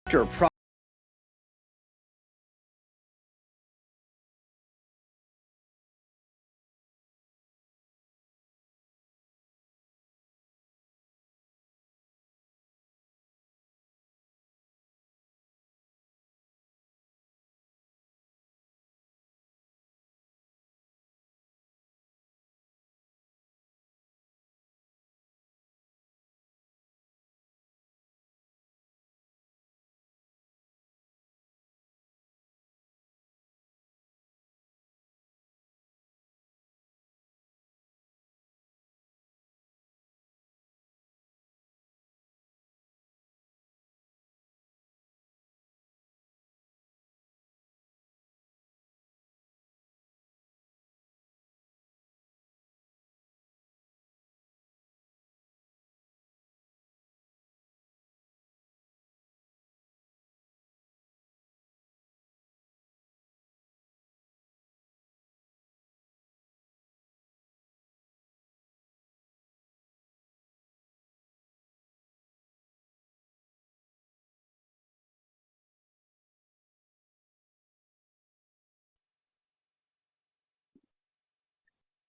Pro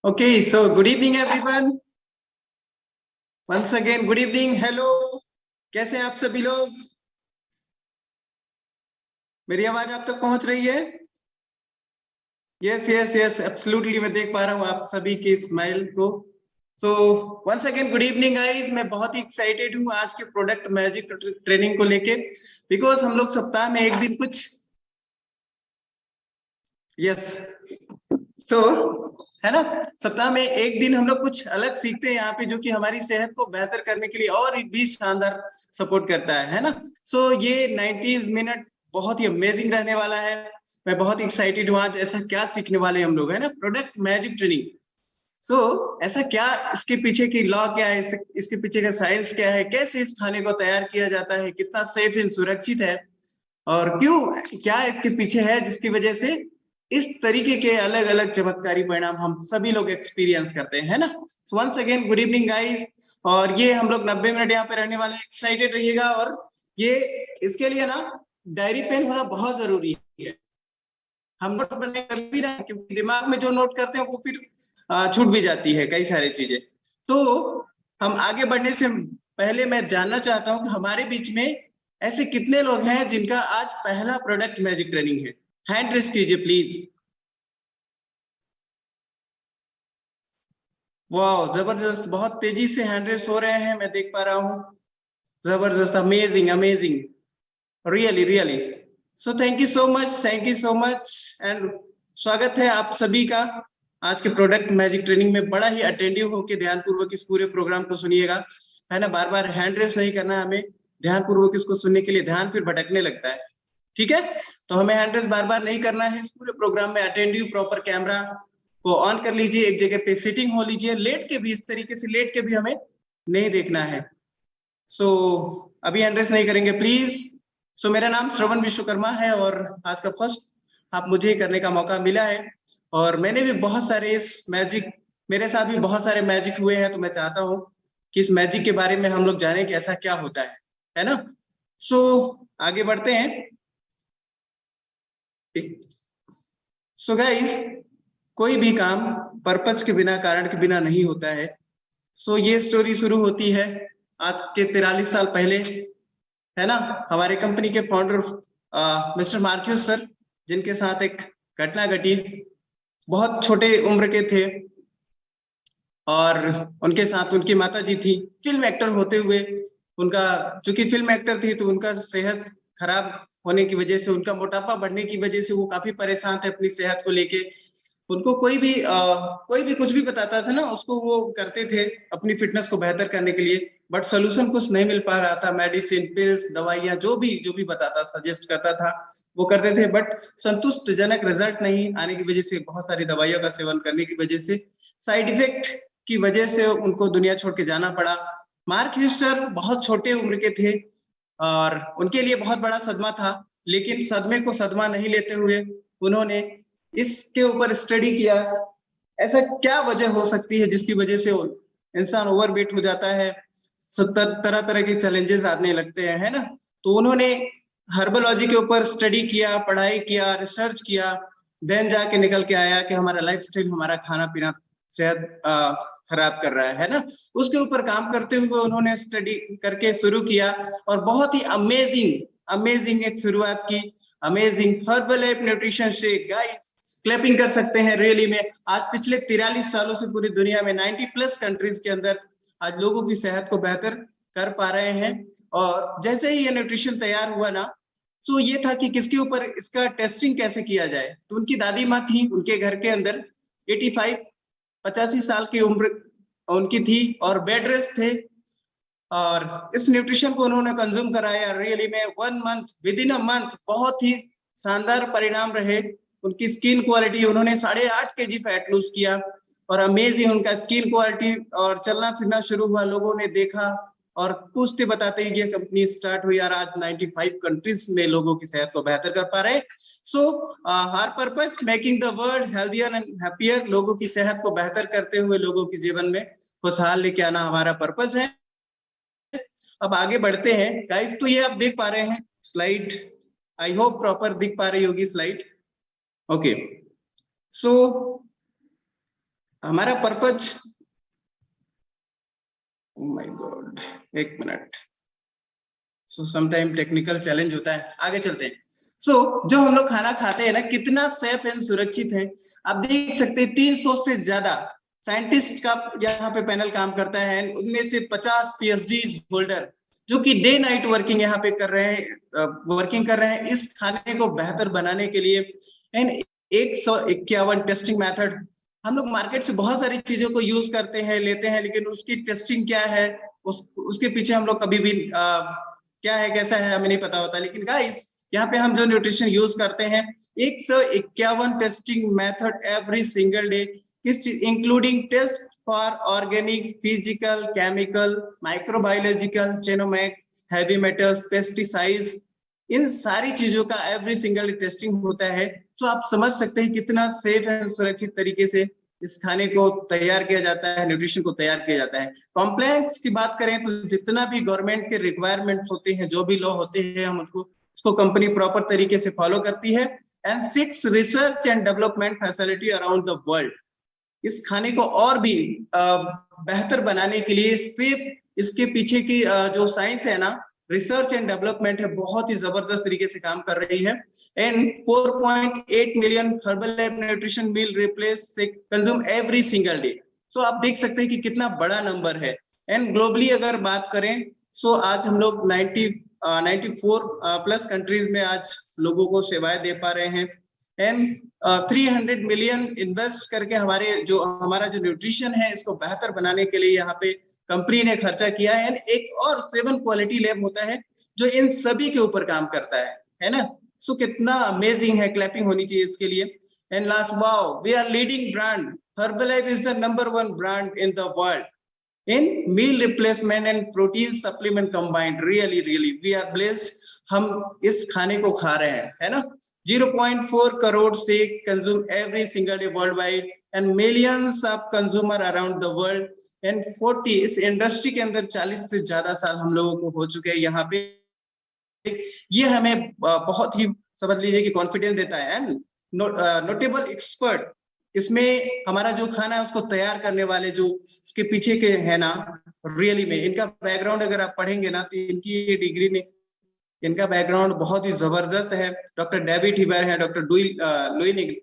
Okay, so good evening everyone. Once again, good evening. Hello. कैसे हैं आप सभी लोग? मेरी आवाज आप तक पहुंच रही है? यस यस यस एब्सोल्युटली, मैं देख पा रहा हूं आप सभी की स्माइल को. So once again good evening guys. मैं बहुत ही एक्साइटेड हूं आज के प्रोडक्ट मैजिक ट्रेनिंग को लेके, बिकॉज हम लोग सप्ताह में एक दिन कुछ यस सो है ना, सप्ताह में एक दिन हम लोग कुछ अलग सीखते हैं यहाँ पे, जो कि हमारी सेहत को बेहतर करने के लिए और भी शानदार सपोर्ट करता है ना. सो ये 90 मिनट बहुत ही अमेजिंग रहने वाला है. मैं बहुत एक्साइटेड हूँ आज ऐसा क्या सीखने वाले हम लोग, है ना, प्रोडक्ट मैजिक ट्रेनिंग. सो ऐसा क्या, इसके पीछे की लॉ क्या है, इसके पीछे का साइंस क्या है, कैसे इस खाने को तैयार किया जाता है, कितना सेफ एंड सुरक्षित है, और क्यों, क्या इसके पीछे है जिसकी वजह से इस तरीके के अलग अलग चमत्कारी परिणाम हम सभी लोग एक्सपीरियंस करते हैं, है ना. So once again good evening guys. और ये हम लोग 90 मिनट यहाँ पे रहने वाले हैं. एक्साइटेड रहिएगा. और ये इसके लिए ना डायरी पेन होना बहुत जरूरी है. हम नोट बनाए कर भी रहे हैं, क्योंकि दिमाग में जो नोट करते हैं वो फिर छूट भी जाती है कई सारी चीजें. तो हम आगे बढ़ने से पहले मैं जानना चाहता हूँ कि हमारे बीच में ऐसे कितने लोग हैं जिनका आज पहला प्रोडक्ट मैजिक ट्रेनिंग है. हैंड रेस कीजिए प्लीज. वाह, जबरदस्त. बहुत तेजी से हैंड रेस हो रहे हैं, मैं देख पा रहा हूँ. जबरदस्त, amazing amazing, really really. So thank you so much, thank you so much. And स्वागत है आप सभी का आज के प्रोडक्ट मैजिक ट्रेनिंग में. बड़ा ही अटेंटिव होकर ध्यानपूर्वक इस पूरे प्रोग्राम को सुनिएगा, है ना. बार बार हैंड रेस नहीं करना है हमें, ध्यानपूर्वक इसको सुनने के लिए ध्यान फिर भटकने लगता है. ठीक है, तो हमें हैंड रेस बार बार नहीं करना है. इस पूरे प्रोग्राम में अटेंटिव प्रॉपर कैमरा को ऑन कर लीजिए, एक जगह पे सिटिंग हो लीजिए, लेट के भी, इस तरीके से लेट के भी हमें नहीं देखना है. सो अभी हैंड रेस नहीं करेंगे प्लीज. सो मेरा नाम श्रवण विश्वकर्मा है और आज का फर्स्ट आप मुझे करने का मौका मिला है. और मैंने भी बहुत सारे इस मैजिक, मेरे साथ भी बहुत सारे मैजिक हुए हैं, तो मैं चाहता हूँ कि इस मैजिक के बारे में हम लोग जाने कि ऐसा क्या होता है ना. सो आगे बढ़ते हैं. सो गाइस, कोई भी काम पर्पज के बिना, कारण के बिना नहीं होता है. सो ये स्टोरी शुरू होती है आज के 43 साल पहले, है ना. हमारे कंपनी के फाउंडर मिस्टर मार्क्यूस सर, जिनके साथ एक घटना घटी. बहुत छोटे उम्र के थे और उनके साथ उनकी माता जी थी. फिल्म एक्टर होते हुए उनका, चूंकि फिल्म एक्टर थी तो उनका सेहत खराब होने की वजह से, उनका मोटापा बढ़ने की वजह से वो काफी परेशान थे अपनी सेहत को लेके. उनको कोई भी कुछ भी बताता था ना, उसको वो करते थे अपनी फिटनेस को बेहतर करने के लिए. बट सोल्यूशन कुछ नहीं मिल पा रहा था. मेडिसिन, पिल्स, दवाइयां, जो भी बताता, सजेस्ट करता था, वो करते थे. बट संतुष्टजनक रिजल्ट नहीं आने की वजह से, बहुत सारी दवाइयों का सेवन करने की वजह से, साइड इफेक्ट की वजह से उनको दुनिया छोड़ के जाना पड़ा. मार्क ह्यूस सर बहुत छोटे उम्र के थे और उनके लिए बहुत बड़ा सदमा था. लेकिन सदमे को सदमा नहीं लेते हुए उन्होंने इसके ऊपर स्टडी किया. ऐसा क्या वजह हो सकती है जिसकी वजह से इंसान ओवरवेट हो जाता है, तरह तरह के चैलेंजेस आने लगते हैं, है ना. तो उन्होंने हर्बोलॉजी के ऊपर स्टडी किया, पढ़ाई किया, रिसर्च किया, देन जाके निकल के आया कि हमारा लाइफस्टाइल, हमारा खाना पीना, सेहत खराब कर रहा है ना। उसके ऊपर काम करते हुए उन्होंने स्टडी करके शुरू किया और बहुत ही अमेजिंग अमेजिंग एक शुरुआत की। Amazing herbal life nutrition shake, guys clapping कर सकते हैं रियली में। आज पिछले 43 सालों से पूरी दुनिया में 90 प्लस कंट्रीज के अंदर आज लोगों की सेहत को बेहतर कर पा रहे हैं। और जैसे ही ये न्यूट्रिशन तैयार हुआ ना, तो ये था कि किसके ऊपर इसका टेस्टिंग कैसे किया जाए। तो उनकी दादी माँ थी, उनके घर के अंदर 85 साल की उम्र उनकी थी और बेड रेस्ट थे। और इस न्यूट्रिशन को उन्होंने कंज्यूम कराया रियली में 1 month, with in a month बहुत ही शानदार परिणाम रहे। उनकी स्किन क्वालिटी, उन्होंने 8.5 kg फैट लूज किया और अमेजिंग उनका स्किन क्वालिटी, और चलना फिरना शुरू हुआ, लोगों ने देखा और पूछते बताते ही ये कंपनी स्टार्ट हुई और आज 95 कंट्रीज में लोगों की सेहत को बेहतर कर पा रहे। सो हर purpose making the world healthier and happier, लोगों की सेहत को बेहतर करते हुए लोगों के जीवन में खुशहाल लेके आना हमारा पर्पस है। अब आगे बढ़ते हैं गाइस। तो ये आप देख पा रहे हैं स्लाइड, आई होप प्रॉपर दिख पा रही होगी स्लाइड। ओके, सो हमारा पर्पज, माय गॉड एक minute, so sometime technical challenge होता है। आगे चलते हैं। जो हम लोग खाना खाते हैं ना, कितना सेफ एंड सुरक्षित है आप देख सकते हैं। 300 से ज्यादा साइंटिस्ट का यहाँ पे पैनल काम करता है, उनमें से 50 PhD होल्डर जो कि डे नाइट वर्किंग यहाँ पे कर रहे हैं इस खाने को बेहतर बनाने के लिए। एंड 151 टेस्टिंग मेथड, हम लोग मार्केट से बहुत सारी चीजों को यूज करते हैं, लेते हैं, लेकिन उसकी टेस्टिंग क्या है, उसके पीछे हम लोग कभी भी क्या है, कैसा है, हमें नहीं पता होता। लेकिन गाइस यहाँ पे हम जो न्यूट्रिशन यूज करते हैं, 151 testing method every single day, किस चीज, including test for organic, physical, chemical, microbiological, genomic, heavy metals, pesticides, इन सारी चीजों का एवरी सिंगल टेस्टिंग होता है। तो आप समझ सकते हैं कितना सेफ एंड सुरक्षित तरीके से इस खाने को तैयार किया जाता है, न्यूट्रिशन को तैयार किया जाता है। कॉम्प्लायंस की बात करें तो जितना भी गवर्नमेंट के रिक्वायरमेंट्स होते हैं, जो भी लॉ होते हैं, हम उसको कंपनी प्रॉपर तरीके से फॉलो करती है। And 6 research and development facility around the world, इस खाने को और भी बेहतर बनाने के लिए सिर्फ इसके पीछे की जो साइंस है ना, रिसर्च एंड डेवलपमेंट है, बहुत ही जबरदस्त तरीके से काम कर रही है। And 4.8 million herbal nutrition meal replace से consume every single day. So आप देख सकते हैं कि कितना बड़ा नंबर है। एंड ग्लोबली अगर बात करें, सो आज हम लोग 94 प्लस कंट्रीज में आज लोगों को सेवाएं दे पा रहे हैं। एंड 300 मिलियन इन्वेस्ट करके हमारा जो न्यूट्रिशन है इसको बेहतर बनाने के लिए यहाँ पे कंपनी ने खर्चा किया है। एक और 7 क्वालिटी लैब होता है जो इन सभी के ऊपर काम करता है ना। सो कितना अमेजिंग है, क्लैपिंग होनी चाहिए इसके लिए। And last, wow, we are leading brand, Herbalife is the number 1 brand in the world in meal replacement and protein supplement combined. Really really we are blessed, हम इस खाने को खा रहे हैं, है ना। 0.4 करोड़ से consume every single day world wide and millions of consumer around the world. And 40, इस इंडस्ट्री के अंदर 40 से ज्यादा साल हम लोगों को हो चुके हैं यहाँ पे। ये हमें बहुत ही समझ लीजिए कि कॉन्फिडेंस देता है। नोटेबल एक्सपर्ट, इसमें हमारा जो खाना है उसको तैयार करने वाले जो इसके पीछे के है ना, रियली में इनका बैकग्राउंड अगर आप पढ़ेंगे ना, तो इनकी ये डिग्री ने, इनका बैकग्राउंड बहुत ही जबरदस्त है। डॉक्टर डेविड हिबर है, डॉक्टर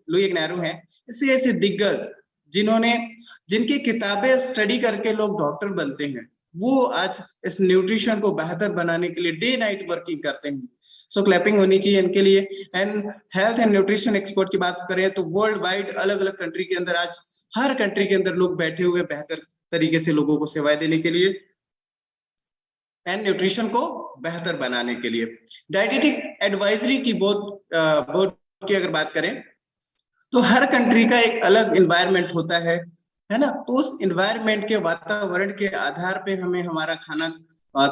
लुई इग्नारो है, ऐसे ऐसे दिग्गज जिनकी किताबें स्टडी करके लोग डॉक्टर बनते हैं, वो आज इस न्यूट्रिशन को बेहतर बनाने के लिए डे नाइट वर्किंग करते हैं। सो क्लैपिंग होनी चाहिए इनके लिए। And health and nutrition expert की बात करें तो वर्ल्ड वाइड अलग अलग कंट्री के अंदर आज हर कंट्री के अंदर लोग बैठे हुए बेहतर तरीके से लोगों को सेवाएं देने के लिए एंड न्यूट्रिशन को बेहतर बनाने के लिए। डाइटेटिक एडवाइजरी की बोर्ड की अगर बात करें तो हर कंट्री का एक अलग एनवायरनमेंट होता है ना। तो उस एनवायरनमेंट के वातावरण के आधार पे हमें हमारा खाना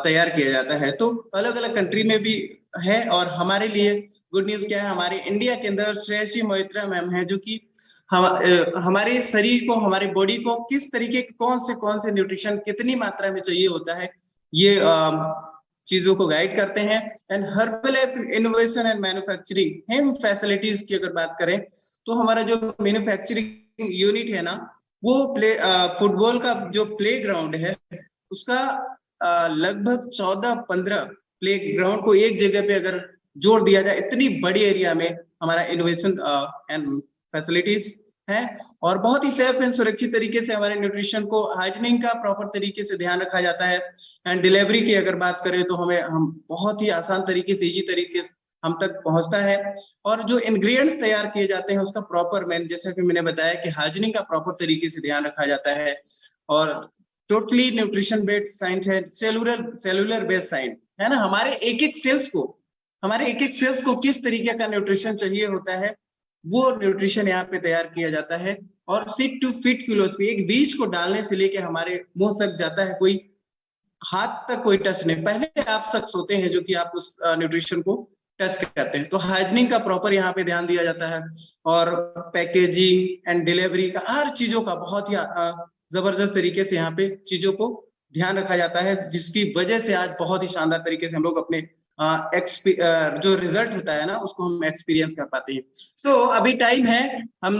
तैयार किया जाता है। तो अलग अलग कंट्री में भी है। और हमारे लिए गुड न्यूज क्या है, हमारे इंडिया के अंदर श्रेयसी मोहित्रा मैम है, जो कि हमारे शरीर को, हमारी बॉडी को किस तरीके के कौन से न्यूट्रिशन कितनी मात्रा में चाहिए होता है, ये चीजों को गाइड करते हैं। And herbal innovation and manufacturing हेम फैसिलिटीज की अगर बात करें तो हमारा जो मैन्युफैक्चरिंग यूनिट है ना, वो फुटबॉल का जो प्ले ग्राउंड है उसका लगभग 14-15 प्ले ग्राउंड को एक जगह पे अगर जोड़ दिया जाए, इतनी बड़ी एरिया में हमारा इनोवेशन एंड फैसिलिटीज है। और बहुत ही सेफ एंड सुरक्षित तरीके से हमारे न्यूट्रिशन को, हाइजीनिंग का प्रॉपर तरीके से ध्यान रखा जाता है। एंड डिलीवरी की अगर बात करें तो हम बहुत ही आसान तरीके से, इजी तरीके से हम तक पहुंचता है। और जो इंग्रेडिएंट्स तैयार किए जाते हैं उसका प्रॉपर, जैसे कि मैंने बताया कि हाइजीनिंग का प्रॉपर तरीके से ध्यान रखा जाता है। और टोटली न्यूट्रिशन बेस्ड साइंस है, सेलुलर बेस्ड साइंस है ना। हमारे एक एक सेल्स को किस तरीके का न्यूट्रिशन चाहिए होता है, वो न्यूट्रिशन यहाँ पे तैयार किया जाता है। और सीड टू फीट फिलोसफी, एक बीज को डालने से लेके हमारे मुंह तक जाता है, कोई हाथ तक कोई टच नहीं, पहले आप शख्स होते हैं जो कि आप उस न्यूट्रिशन को टच करते हैं। तो हाइजीनिंग का प्रॉपर यहाँ पे ध्यान दिया जाता है। और पैकेजिंग एंड डिलीवरी का हर चीजों का बहुत ही जबरदस्त तरीके से यहाँ पे चीजों को ध्यान रखा जाता है, जिसकी वजह से आज बहुत ही शानदार तरीके से हम लोग अपने जो रिजल्ट होता है ना उसको हम एक्सपीरियंस कर पाते हैं। सो अभी टाइम है हम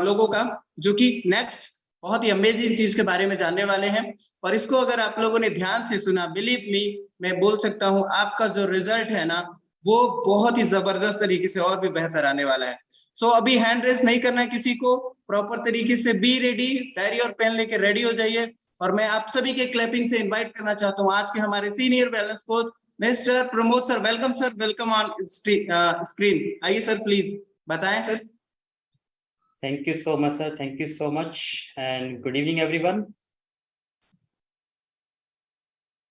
लोगों का, जो कि नेक्स्ट बहुत ही अमेजिंग चीज के बारे में जानने वाले हैं। और इसको अगर आप लोगों ने ध्यान से सुना, बिलीव मी, मैं बोल सकता हूं आपका जो रिजल्ट है ना वो बहुत ही जबरदस्त तरीके से और भी बेहतर आने वाला है। सो अभी हैंड रेस नहीं करना है किसी को, प्रॉपर तरीके से बी रेडी, डायरी और पेन लेके रेडी हो जाइए। और मैं आप सभी के क्लैपिंग से इनवाइट करना चाहता हूँ आज के हमारे senior wellness coach mister Pramod sir. Welcome sir, welcome on screen. आइए सर, प्लीज बताएं sir. Thank you so much sir, thank you so much and good evening everyone.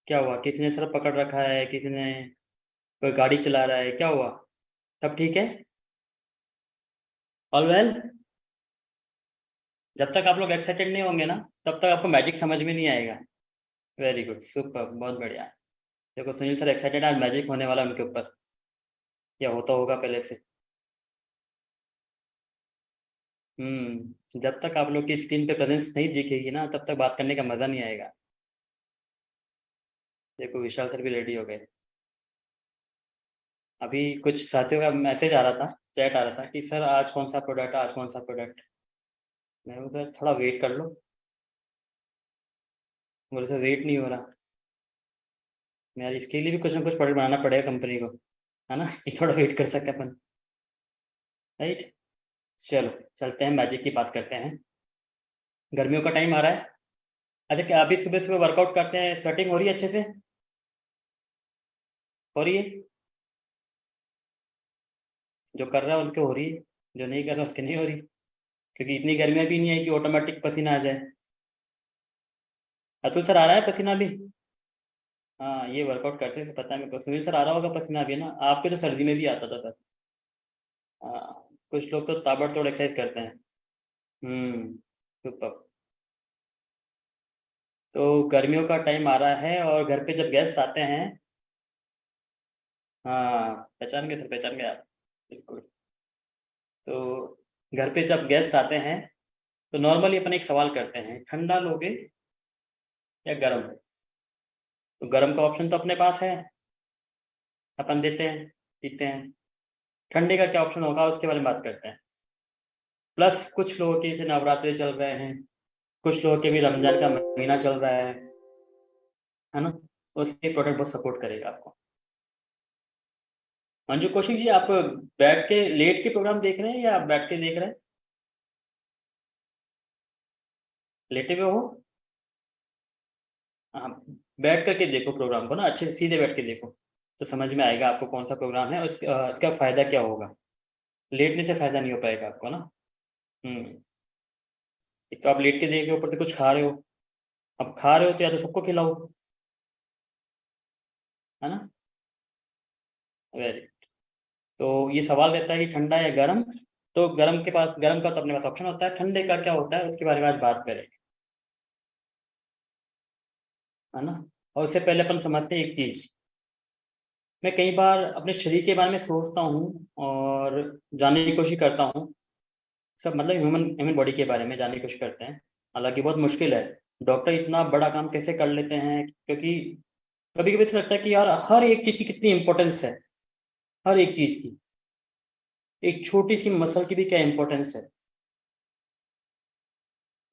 क्या हुआ, किसी ने सर पकड़ रखा है, किसी ने कोई गाड़ी चला रहा है, क्या हुआ? सब ठीक है? All well? जब तक आप लोग एक्साइटेड नहीं होंगे ना तब तक आपको मैजिक समझ में नहीं आएगा। वेरी गुड, सुपर, बहुत बढ़िया। देखो सुनील सर एक्साइटेड, आज मैजिक होने वाला उनके ऊपर, या होता होगा पहले से। जब तक आप लोग की स्क्रीन पे प्रेजेंस नहीं दिखेगी ना तब तक बात करने का मज़ा नहीं आएगा। देखो विशाल सर भी रेडी हो गए। अभी कुछ साथियों का मैसेज आ रहा था, चैट आ रहा था कि सर आज कौन सा प्रोडक्ट, आज कौन सा प्रोडक्ट। मैं उधर थोड़ा वेट कर लो, बोले सर वेट नहीं हो रहा। मैं यार इसके लिए भी कुछ ना कुछ प्रोडक्ट बनाना पड़ेगा कंपनी को, है ना ये थोड़ा वेट कर सकते अपन, राइट। चलो चलते हैं, मैजिक की बात करते हैं। गर्मियों का टाइम आ रहा है। अच्छा, क्या अभी सुबह सुबह वर्कआउट करते हैं, स्वेटिंग हो रही है अच्छे से? हो रही है? जो कर रहा है उनके हो रही है, जो नहीं कर रहा उसके नहीं हो रही, क्योंकि इतनी गर्मियाँ भी नहीं है कि ऑटोमेटिक पसीना आ जाए। अतुल सर आ रहा है पसीना भी? हाँ ये वर्कआउट करते हैं तो पता है मेरे को। सुनील सर आ रहा होगा पसीना भी ना, आपके तो सर्दी में भी आता था सर। हाँ कुछ लोग तो ताबड़तोड़ एक्सरसाइज करते हैं। सुपर। तो गर्मियों का टाइम आ रहा है और घर पे जब गेस्ट आते हैं, हाँ पहचान गए थे, पहचान गए आप, बिल्कुल। तो घर पे जब गेस्ट आते हैं तो नॉर्मली अपन एक सवाल करते हैं, ठंडा लोगे या गर्म? तो गर्म का ऑप्शन तो अपने पास है, अपन देते हैं, पीते हैं। ठंडे का क्या ऑप्शन होगा उसके बारे में बात करते हैं। प्लस कुछ लोगों के जैसे नवरात्रे चल रहे हैं, कुछ लोगों के भी रमजान का महीना चल रहा है ना, तो उसके प्रोडक्ट बहुत सपोर्ट करेगा आपको। मंजू कौशिक जी, आप बैठ के लेट के प्रोग्राम देख रहे हैं या आप बैठ के देख रहे हैं? लेटे हुए हो? हाँ, बैठ करके देखो प्रोग्राम को ना, अच्छे से सीधे बैठ के देखो तो समझ में आएगा आपको कौन सा प्रोग्राम है और इसका फ़ायदा क्या होगा। लेटने से फ़ायदा नहीं हो पाएगा आपको ना। हम्म एक तो आप लेट के देख रहे हो, ऊपर से कुछ खा रहे हो। अब खा रहे हो तो या तो सबको खिलाओ, है ना। वेरी। तो ये सवाल रहता है कि ठंडा या गर्म। तो गर्म के पास, गर्म का तो अपने पास ऑप्शन होता है, ठंडे का क्या होता है उसके बारे में आज बात करेंगे, है ना। और उससे पहले अपन समझते हैं एक चीज़। मैं कई बार अपने शरीर के बारे में सोचता हूँ और जानने की कोशिश करता हूँ, सब मतलब ह्यूमन ह्यूमन बॉडी के बारे में जानने की कोशिश करते हैं। हालांकि बहुत मुश्किल है, डॉक्टर इतना बड़ा काम कैसे कर लेते हैं, क्योंकि कभी कभी ऐसा लगता है कि यार हर एक चीज की कितनी इंपॉर्टेंस है, हर एक चीज की, एक छोटी सी मसल की भी क्या इंपॉर्टेंस है।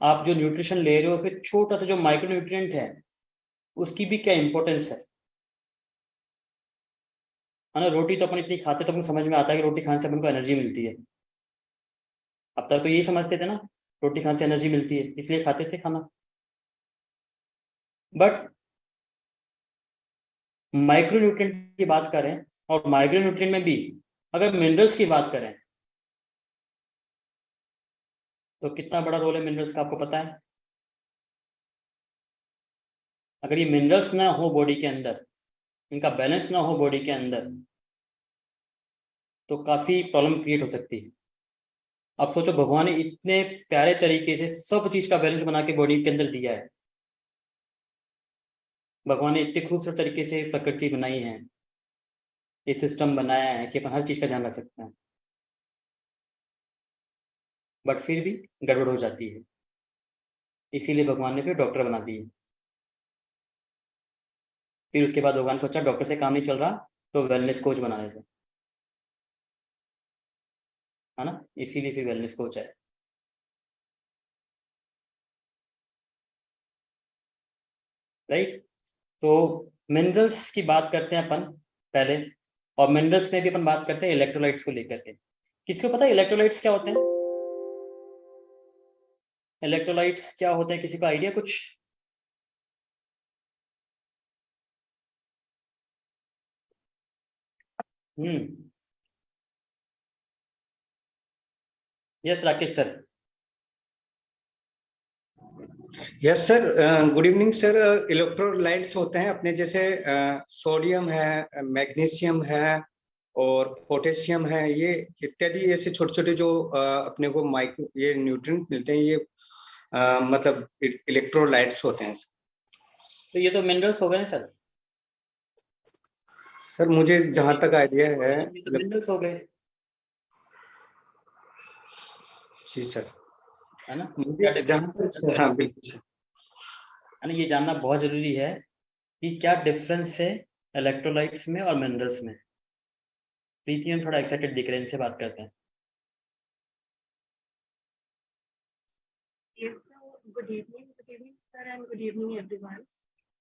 आप जो न्यूट्रिशन ले रहे हो उसमें छोटा सा जो माइक्रो न्यूट्रिएंट है उसकी भी क्या इंपॉर्टेंस है ना। रोटी तो अपन इतनी खाते तो अपन समझ में आता है कि रोटी खाने से अपन को एनर्जी मिलती है। अब तक तो यही समझते थे ना, रोटी खाने से एनर्जी मिलती है इसलिए खाते थे खाना। बट माइक्रो न्यूट्रिएंट की बात करें और माइक्रो न्यूट्रिएंट में भी अगर मिनरल्स की बात करें तो कितना बड़ा रोल है मिनरल्स का आपको पता है। अगर ये मिनरल्स ना हो बॉडी के अंदर, इनका बैलेंस ना हो बॉडी के अंदर, तो काफी प्रॉब्लम क्रिएट हो सकती है। अब सोचो भगवान ने इतने प्यारे तरीके से सब चीज का बैलेंस बना के बॉडी के अंदर दिया है। भगवान ने इतने खूबसूरत तरीके से प्रकृति बनाई है, ये सिस्टम बनाया है कि अपन हर चीज का ध्यान रख सकते हैं, बट फिर भी गड़बड़ हो जाती है। इसीलिए भगवान ने फिर डॉक्टर बना दिए। फिर उसके बाद भगवान ने सोचा डॉक्टर से काम नहीं चल रहा तो वेलनेस कोच बना देते, है ना। इसीलिए फिर वेलनेस कोच है। राइट। तो मिनरल्स की बात करते हैं अपन पहले, और मिनरल्स में भी अपन बात करते हैं इलेक्ट्रोलाइट्स को लेकर के। किसको पता है इलेक्ट्रोलाइट्स क्या होते हैं। इलेक्ट्रोलाइट्स क्या होते हैं, किसी को आइडिया कुछ। Hmm. Yes Rakesh sir. Yes sir, good evening sir. Electrolytes होते हैं अपने जैसे सोडियम है, मैग्नीशियम है और पोटेशियम है, ये इत्यादि ऐसे छोटे छोटे जो अपने को माइक्रो ये न्यूट्रिएंट मिलते हैं, ये मतलब इलेक्ट्रोलाइट्स होते हैं। तो ये तो मिनरल्स हो गए ना सर। सर मुझे जहां तक आइडिया है, ये तो मिनरल्स हो गए, जी सर, है ना। क्या मुझे जहां डिफरेंस तक, है, हाँ बिल्कुल सर। है ना, ये जानना बहुत जरूरी है कि क्या डिफरेंस है इलेक्ट्रोलाइट्स में और मिनरल्स में। प्रीति हम थोड़ा एक्साइटेड दिख रहे हैं, इनसे बात करते हैं। Yes, so good evening, sir, and good evening, everyone.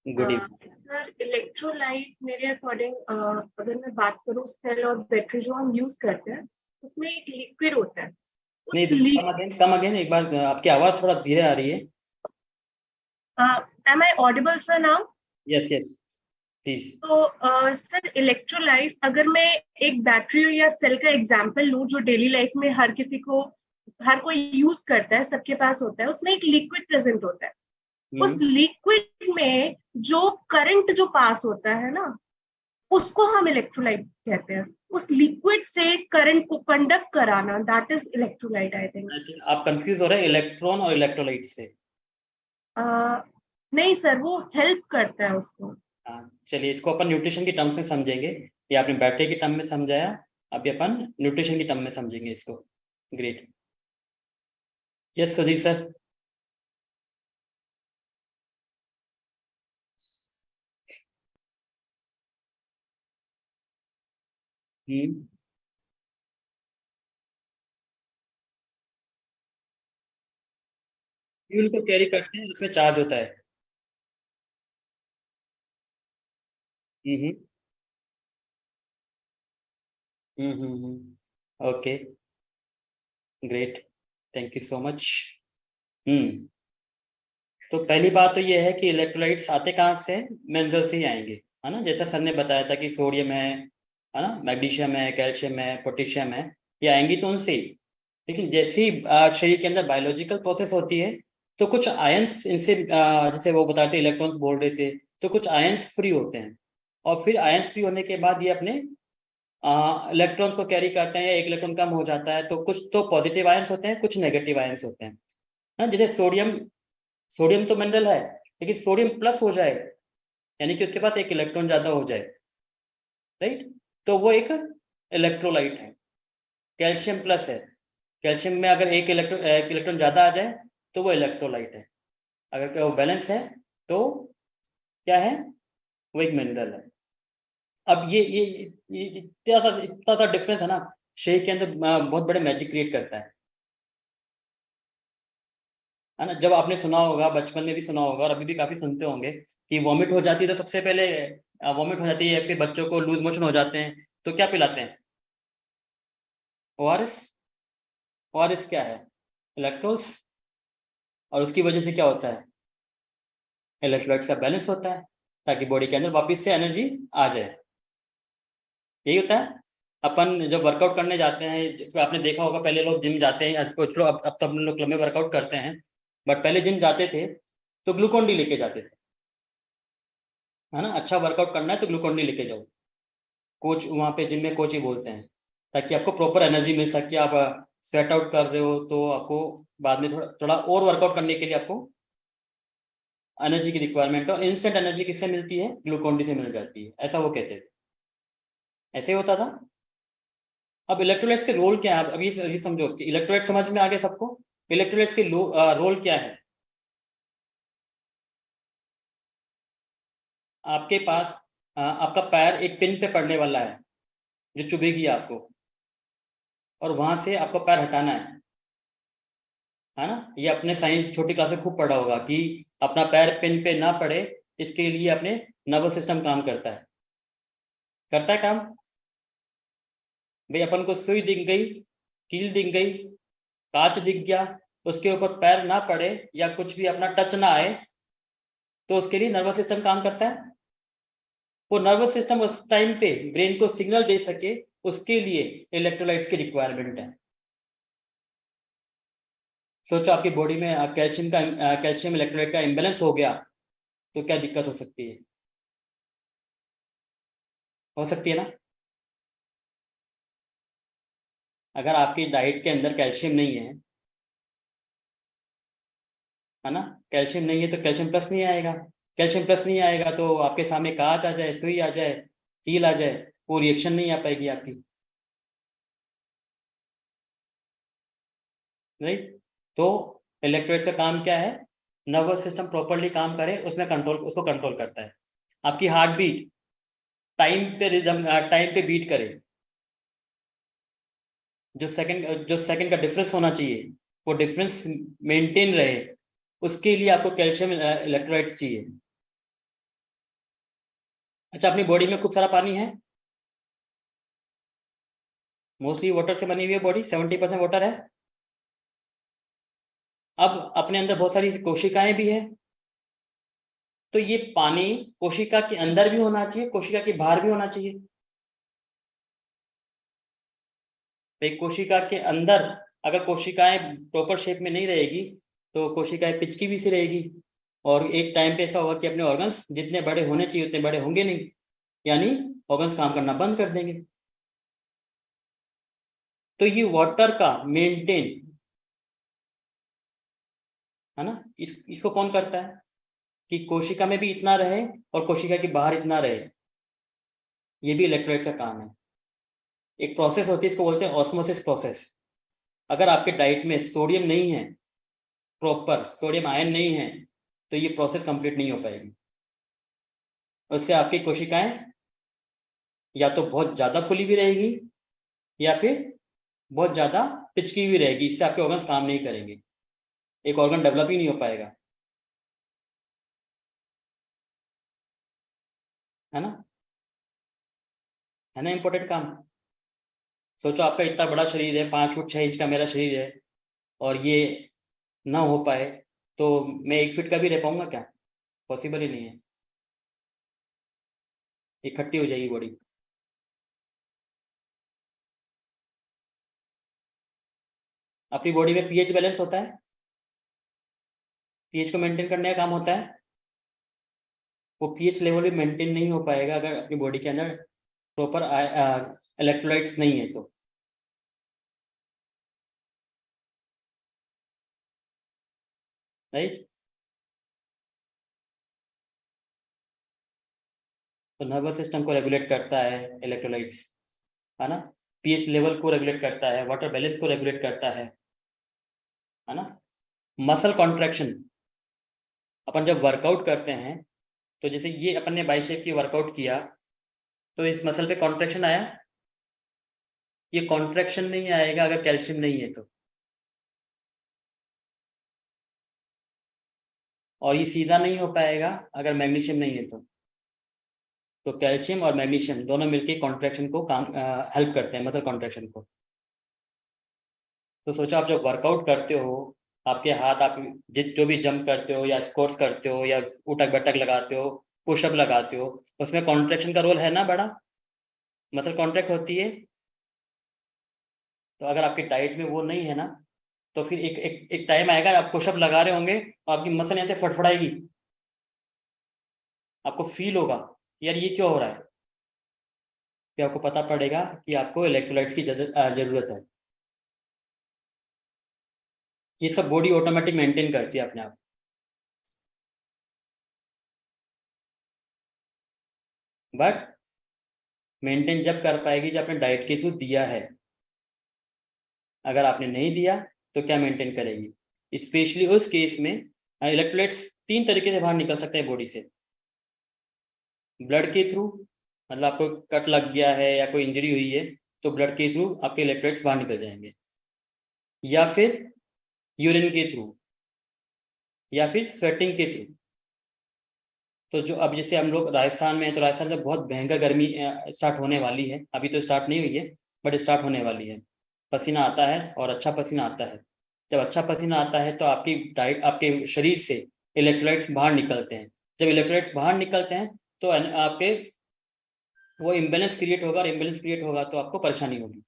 Good evening. Sir electrolyte मेरे अकॉर्डिंग अगर मैं बात करूँ सेल और बैटरी जो हम यूज करते हैं उसमें एक लिक्विड होता है। उस नहीं कम अगेन एक बार, आपकी आवाज थोड़ा धीरे आ रही है। Am I audible sir now? Yes yes please. तो सर इलेक्ट्रोलाइट अगर मैं एक बैटरी या सेल का एग्जांपल लूं जो डेली लाइफ में हर कोई यूज करता है, सबके पास होता है, उसमें एक लिक्विड प्रेजेंट होता है। उस लिक्विड में जो करंट जो पास होता है ना, उसको हम इलेक्ट्रोलाइट कहते हैं। उस लिक्विड से करंट को कंडक्ट कराना, that is electrolyte I think. आप कंफ्यूज हो रहे हैं इलेक्ट्रॉन और इलेक्ट्रोलाइट से। नहीं सर, वो हेल्प करता है उसको। हाँ चलिए, इसको अपन न्यूट्रिशन की टर्म्स में समझेंगे। ये आपने बैटरी की टर्म में समझाया, अभी अपन न्यूट्रिशन की टर्म में समझेंगे इसको। Great. Yes Sudhir sir. Hmm. Fuel को कैरी करते हैं, उसमें चार्ज होता है। Hmm okay great, thank you so much. Hmm. तो पहली बात तो ये है कि इलेक्ट्रोलाइट्स आते कहाँ से, मिनरल से ही आएंगे, है ना। जैसा सर ने बताया था कि सोडियम है ना, मैग्नीशियम है, कैल्शियम है, पोटेशियम है, ये आएंगी तो उनसे ही। लेकिन जैसे ही शरीर के अंदर बायोलॉजिकल प्रोसेस होती है तो कुछ आयंस इनसे जैसे वो बताते इलेक्ट्रॉन्स बोल रहे थे, तो कुछ आयंस फ्री होते हैं। और फिर आयंस फ्री होने के बाद ये अपने इलेक्ट्रॉन्स को कैरी करते हैं, या एक इलेक्ट्रॉन कम हो जाता है तो कुछ तो पॉजिटिव आयंस होते हैं, कुछ नेगेटिव आयंस होते हैं, है ना। जैसे सोडियम, सोडियम तो मिनरल है, लेकिन सोडियम प्लस हो जाए यानी कि उसके पास एक इलेक्ट्रॉन ज्यादा हो जाए, राइट, तो वो एक इलेक्ट्रोलाइट है। कैल्शियम प्लस है, कैल्शियम में अगर एक इलेक्ट्रॉन ज्यादा आ जाए तो वो इलेक्ट्रोलाइट है। अगर वो बैलेंस है तो क्या है, वो एक मिनरल है। अब ये इतना सा डिफरेंस है ना, शेक के अंदर बहुत बड़े मैजिक क्रिएट करता है ना। जब आपने सुना होगा, बचपन में भी सुना होगा और अभी भी काफी सुनते होंगे कि वॉमिट हो जाती है तो सबसे पहले वॉमिट हो जाती है, फिर बच्चों को लूज मोशन हो जाते हैं तो क्या पिलाते हैं? ओआरएस। ओआरएस क्या है? इलेक्ट्रोल्स। और उसकी वजह से क्या होता है? इलेक्ट्रोलाइट्स का बैलेंस होता है ताकि बॉडी के अंदर वापस से एनर्जी आ जाए। यही होता है। अपन जब वर्कआउट करने जाते हैं, आपने देखा होगा पहले लोग जिम जाते हैं, कुछ लोग अब तो अपने लोग क्लब में वर्कआउट करते हैं, बट पहले जिम जाते थे तो ग्लूकोन डी लेके जाते थे, है ना। अच्छा वर्कआउट करना है तो ग्लूकोन डी लेके जाओ, कोच वहाँ पे जिम में कोच ही बोलते हैं, ताकि आपको प्रॉपर एनर्जी मिल सके। आप स्वेट आउट कर रहे हो तो आपको बाद में थोड़ा थोड़ा और वर्कआउट करने के लिए आपको एनर्जी की रिक्वायरमेंट है, और इंस्टेंट एनर्जी किससे मिलती है? ग्लूकोन डी से मिल जाती है, ऐसा वो कहते थे। ऐसे ही होता था। अब इलेक्ट्रोलाइट्स के रोल क्या है? अब ये समझो कि इलेक्ट्रोलाइट समझ में आ गया सबको। इलेक्ट्रोलाइट्स के रोल क्या है? आपके पास आपका पैर एक पिन पे पड़ने वाला है जो चुभेगी आपको, और वहां से आपको पैर हटाना है ना। ये अपने साइंस छोटी क्लास में खूब पढ़ा होगा कि अपना पैर पिन पे ना पड़े, इसके लिए अपने नर्वस सिस्टम काम करता है। करता है काम। भाई अपन को सुई दिख गई, कील दिख गई, कांच दिख गया, उसके ऊपर पैर ना पड़े या कुछ भी अपना टच ना आए, तो उसके लिए नर्वस सिस्टम काम करता है। वो नर्वस सिस्टम उस टाइम पे ब्रेन को सिग्नल दे सके, उसके लिए इलेक्ट्रोलाइट्स की रिक्वायरमेंट है। सोचो आपकी बॉडी में कैल्शियम इलेक्ट्रोलाइट का इम्बेलेंस हो गया तो क्या दिक्कत हो सकती है? हो सकती है ना। अगर आपकी डाइट के अंदर कैल्शियम नहीं है ना, कैल्शियम नहीं है तो कैल्शियम प्लस नहीं आएगा। कैल्शियम प्लस नहीं आएगा तो आपके सामने कांच आ जाए, सुई आ जाए, कील आ जाए, वो रिएक्शन नहीं आ पाएगी आपकी, राइट। तो इलेक्ट्रोलाइट्स का काम क्या है? नर्वस सिस्टम प्रॉपरली काम करे, उसमें कंट्रोल, उसको कंट्रोल करता है। आपकी हार्ट बीट टाइम पे बीट करे, जो सेकंड का डिफरेंस होना चाहिए वो डिफरेंस मेंटेन रहे, उसके लिए आपको कैल्शियम इलेक्ट्रोलाइट्स चाहिए। अच्छा, अपनी बॉडी में खूब सारा पानी है, मोस्टली वाटर से बनी हुई है बॉडी, 70% वाटर है। अब अपने अंदर बहुत सारी कोशिकाएं भी है, तो ये पानी कोशिका के अंदर भी होना चाहिए, कोशिका के बाहर भी होना चाहिए। एक कोशिका के अंदर अगर कोशिकाएं प्रॉपर शेप में नहीं रहेगी तो कोशिकाएं पिचकी भी सी रहेगी, और एक टाइम पे ऐसा होगा कि अपने ऑर्गन्स जितने बड़े होने चाहिए उतने बड़े होंगे नहीं, यानी ऑर्गन्स काम करना बंद कर देंगे। तो ये वाटर का मेंटेन, है ना, इसको कौन करता है कि कोशिका में भी इतना रहे और कोशिका के बाहर इतना रहे? ये भी इलेक्ट्रोलाइट्स का काम है। एक प्रोसेस होती है, इसको बोलते हैं ऑस्मोसिस प्रोसेस। अगर आपके डाइट में सोडियम नहीं है, प्रॉपर सोडियम आयन नहीं है, तो ये प्रोसेस कंप्लीट नहीं हो पाएगी। उससे आपकी कोशिकाएं या तो बहुत ज़्यादा फुली भी रहेगी या फिर बहुत ज़्यादा पिचकी भी रहेगी, इससे आपके ऑर्गन्स काम नहीं करेंगे, एक ऑर्गन डेवलप ही नहीं हो पाएगा, है ना। है ना इम्पोर्टेंट काम। सोचो आपका इतना बड़ा शरीर है, 5 फुट 6 इंच का मेरा शरीर है, और ये ना हो पाए तो मैं 1 फीट का भी रह पाऊंगा क्या? पॉसिबल ही नहीं है, इकट्ठी हो जाएगी बॉडी। अपनी बॉडी में पीएच बैलेंस होता है, पीएच को मेंटेन करने का काम होता है। वो पीएच लेवल भी मेंटेन नहीं हो पाएगा अगर अपनी बॉडी के अंदर प्रॉपर इलेक्ट्रोलाइट्स नहीं है तो, राइट। तो नर्वस सिस्टम को रेगुलेट करता है इलेक्ट्रोलाइट्स, है ना। पीएच लेवल को रेगुलेट करता है, वाटर बैलेंस को रेगुलेट करता है ना। मसल कॉन्ट्रैक्शन, अपन जब वर्कआउट करते हैं तो जैसे ये अपन ने बाइसेप की वर्कआउट किया तो इस मसल पे कॉन्ट्रैक्शन आया, ये कॉन्ट्रैक्शन नहीं आएगा अगर कैल्शियम नहीं है तो, और ये सीधा नहीं हो पाएगा अगर मैग्नीशियम नहीं है तो कैल्शियम और मैग्नीशियम दोनों मिलके कॉन्ट्रैक्शन को काम हेल्प करते हैं, मसल कॉन्ट्रैक्शन को। तो सोचो आप जब वर्कआउट करते हो, आपके हाथ, आप जो भी जंप करते हो या स्क्वाट्स करते हो या उठक बैठक लगाते हो, पुशअप लगाते हो, उसमें कॉन्ट्रैक्शन का रोल है ना बड़ा, मसल कॉन्ट्रैक्ट होती है। तो अगर आपकी डाइट में वो नहीं है ना, तो फिर एक टाइम आएगा आप पुशअप लगा रहे होंगे और आपकी मसल ऐसे फटफड़ाएगी, आपको फील होगा यार ये क्यों हो रहा है, फिर आपको पता पड़ेगा कि आपको इलेक्ट्रोलाइट्स की जरूरत है। ये सब बॉडी ऑटोमेटिक मेंटेन करती है अपने आप। बट मेंटेन जब कर पाएगी जब आपने डाइट के थ्रू दिया है, अगर आपने नहीं दिया तो क्या मेंटेन करेगी। स्पेशली उस केस में इलेक्ट्रोलाइट्स 3 तरीके से बाहर निकल सकते हैं बॉडी से। ब्लड के थ्रू, मतलब आपको कट लग गया है या कोई इंजरी हुई है तो ब्लड के थ्रू आपके इलेक्ट्रोलाइट्स बाहर निकल जाएंगे, या फिर यूरिन के थ्रू, या फिर स्वेटिंग के थ्रू। तो जो अब जैसे हम लोग राजस्थान में हैं, तो राजस्थान में बहुत भयंकर गर्मी स्टार्ट होने वाली है, अभी तो स्टार्ट नहीं हुई है बट स्टार्ट होने वाली है। पसीना आता है और अच्छा पसीना आता है। जब अच्छा पसीना आता है तो आपकी डाइट, आपके शरीर से इलेक्ट्रोलाइट्स बाहर निकलते हैं। जब इलेक्ट्रोलाइट्स बाहर निकलते हैं तो आपके वो इम्बेलेंस क्रिएट होगा, और इम्बेलेंस क्रिएट होगा तो आपको परेशानी होगी।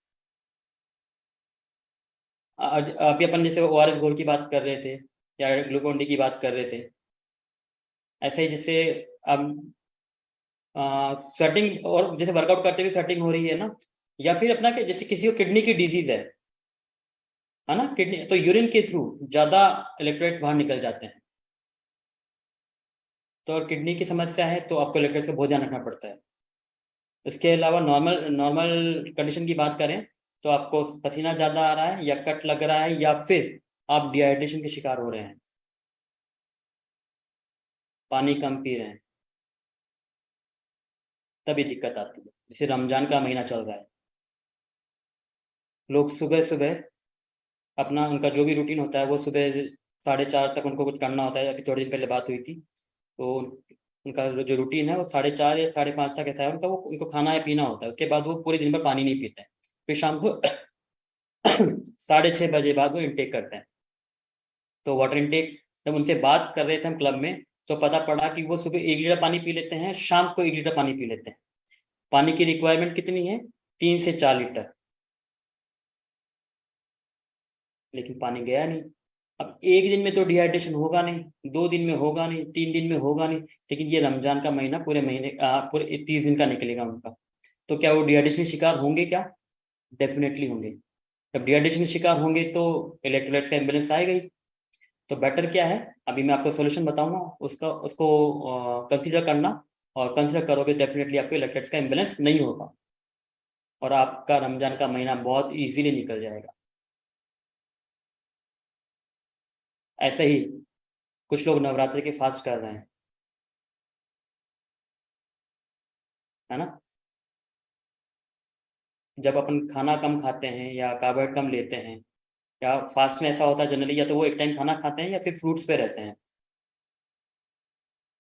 अभी अपन जैसे ORS घोल की बात कर रहे थे या ग्लूकोन डी की बात कर रहे थे, ऐसे ही जैसे अब स्वेटिंग, और जैसे वर्कआउट करते हुए स्वेटिंग हो रही है ना, या फिर अपना कि जैसे किसी को किडनी की डिजीज है ना, किडनी, तो यूरिन के थ्रू ज्यादा इलेक्ट्रोलाइट्स बाहर निकल जाते हैं। तो और किडनी की समस्या है तो आपको इलेक्ट्रोलाइट्स का बहुत ध्यान रखना पड़ता है। इसके अलावा नॉर्मल नॉर्मल कंडीशन की बात करें तो आपको पसीना ज़्यादा आ रहा है या कट लग रहा है या फिर आप डिहाइड्रेशन के शिकार हो रहे हैं, पानी कम पी रहे हैं, तभी दिक्कत आती है। जैसे रमजान का महीना चल रहा है, लोग सुबह सुबह अपना, उनका जो भी रूटीन होता है वो सुबह 4:30 तक उनको कुछ करना होता है। अभी थोड़े दिन पहले बात हुई थी, तो उनका जो रूटीन है वो 4:30 या 5:30 तक ऐसा है उनका, वो उनको खाना या पीना होता है, उसके बाद वो पूरे दिन भर पानी नहीं पीते हैं। फिर शाम को 6:30 बजे बाद वो इनटेक करते हैं। तो वाटर इनटेक, जब उनसे बात कर रहे थे हम क्लब में, तो पता पड़ा कि वो सुबह 1 लीटर पानी पी लेते हैं, शाम को 1 लीटर पानी पी लेते हैं। पानी की रिक्वायरमेंट कितनी है? 3 से 4 लीटर। लेकिन पानी गया नहीं। अब एक दिन में तो डिहाइड्रेशन होगा नहीं, 2 दिन में होगा नहीं, 3 दिन में होगा नहीं, लेकिन ये रमजान का महीना पूरे महीने पूरे 30 दिन का निकलेगा उनका। तो क्या वो डिहाइड्रेशन शिकार होंगे क्या? डेफिनेटली होंगे। जब डिहाइड्रेशन शिकार होंगे तो इलेक्ट्रोलाइट्स का इम्बेलेंस आएगा ही। तो बेटर क्या है, अभी मैं आपको सोल्यूशन बताऊंगा, उसका उसको कंसीडर करना, और कंसीडर करोगे डेफिनेटली आपके इलेक्ट्रोलाइट्स का इम्बेलेंस नहीं होगा और आपका रमजान का महीना बहुत इजीली निकल जाएगा। ऐसे ही कुछ लोग नवरात्रि के फास्ट कर रहे हैं, है ना। जब अपन खाना कम खाते हैं या कार्बोहाइड्रेट कम लेते हैं, या फास्ट में ऐसा होता है जनरली, या तो वो एक टाइम खाना खाते हैं या फिर फ्रूट्स पे रहते हैं,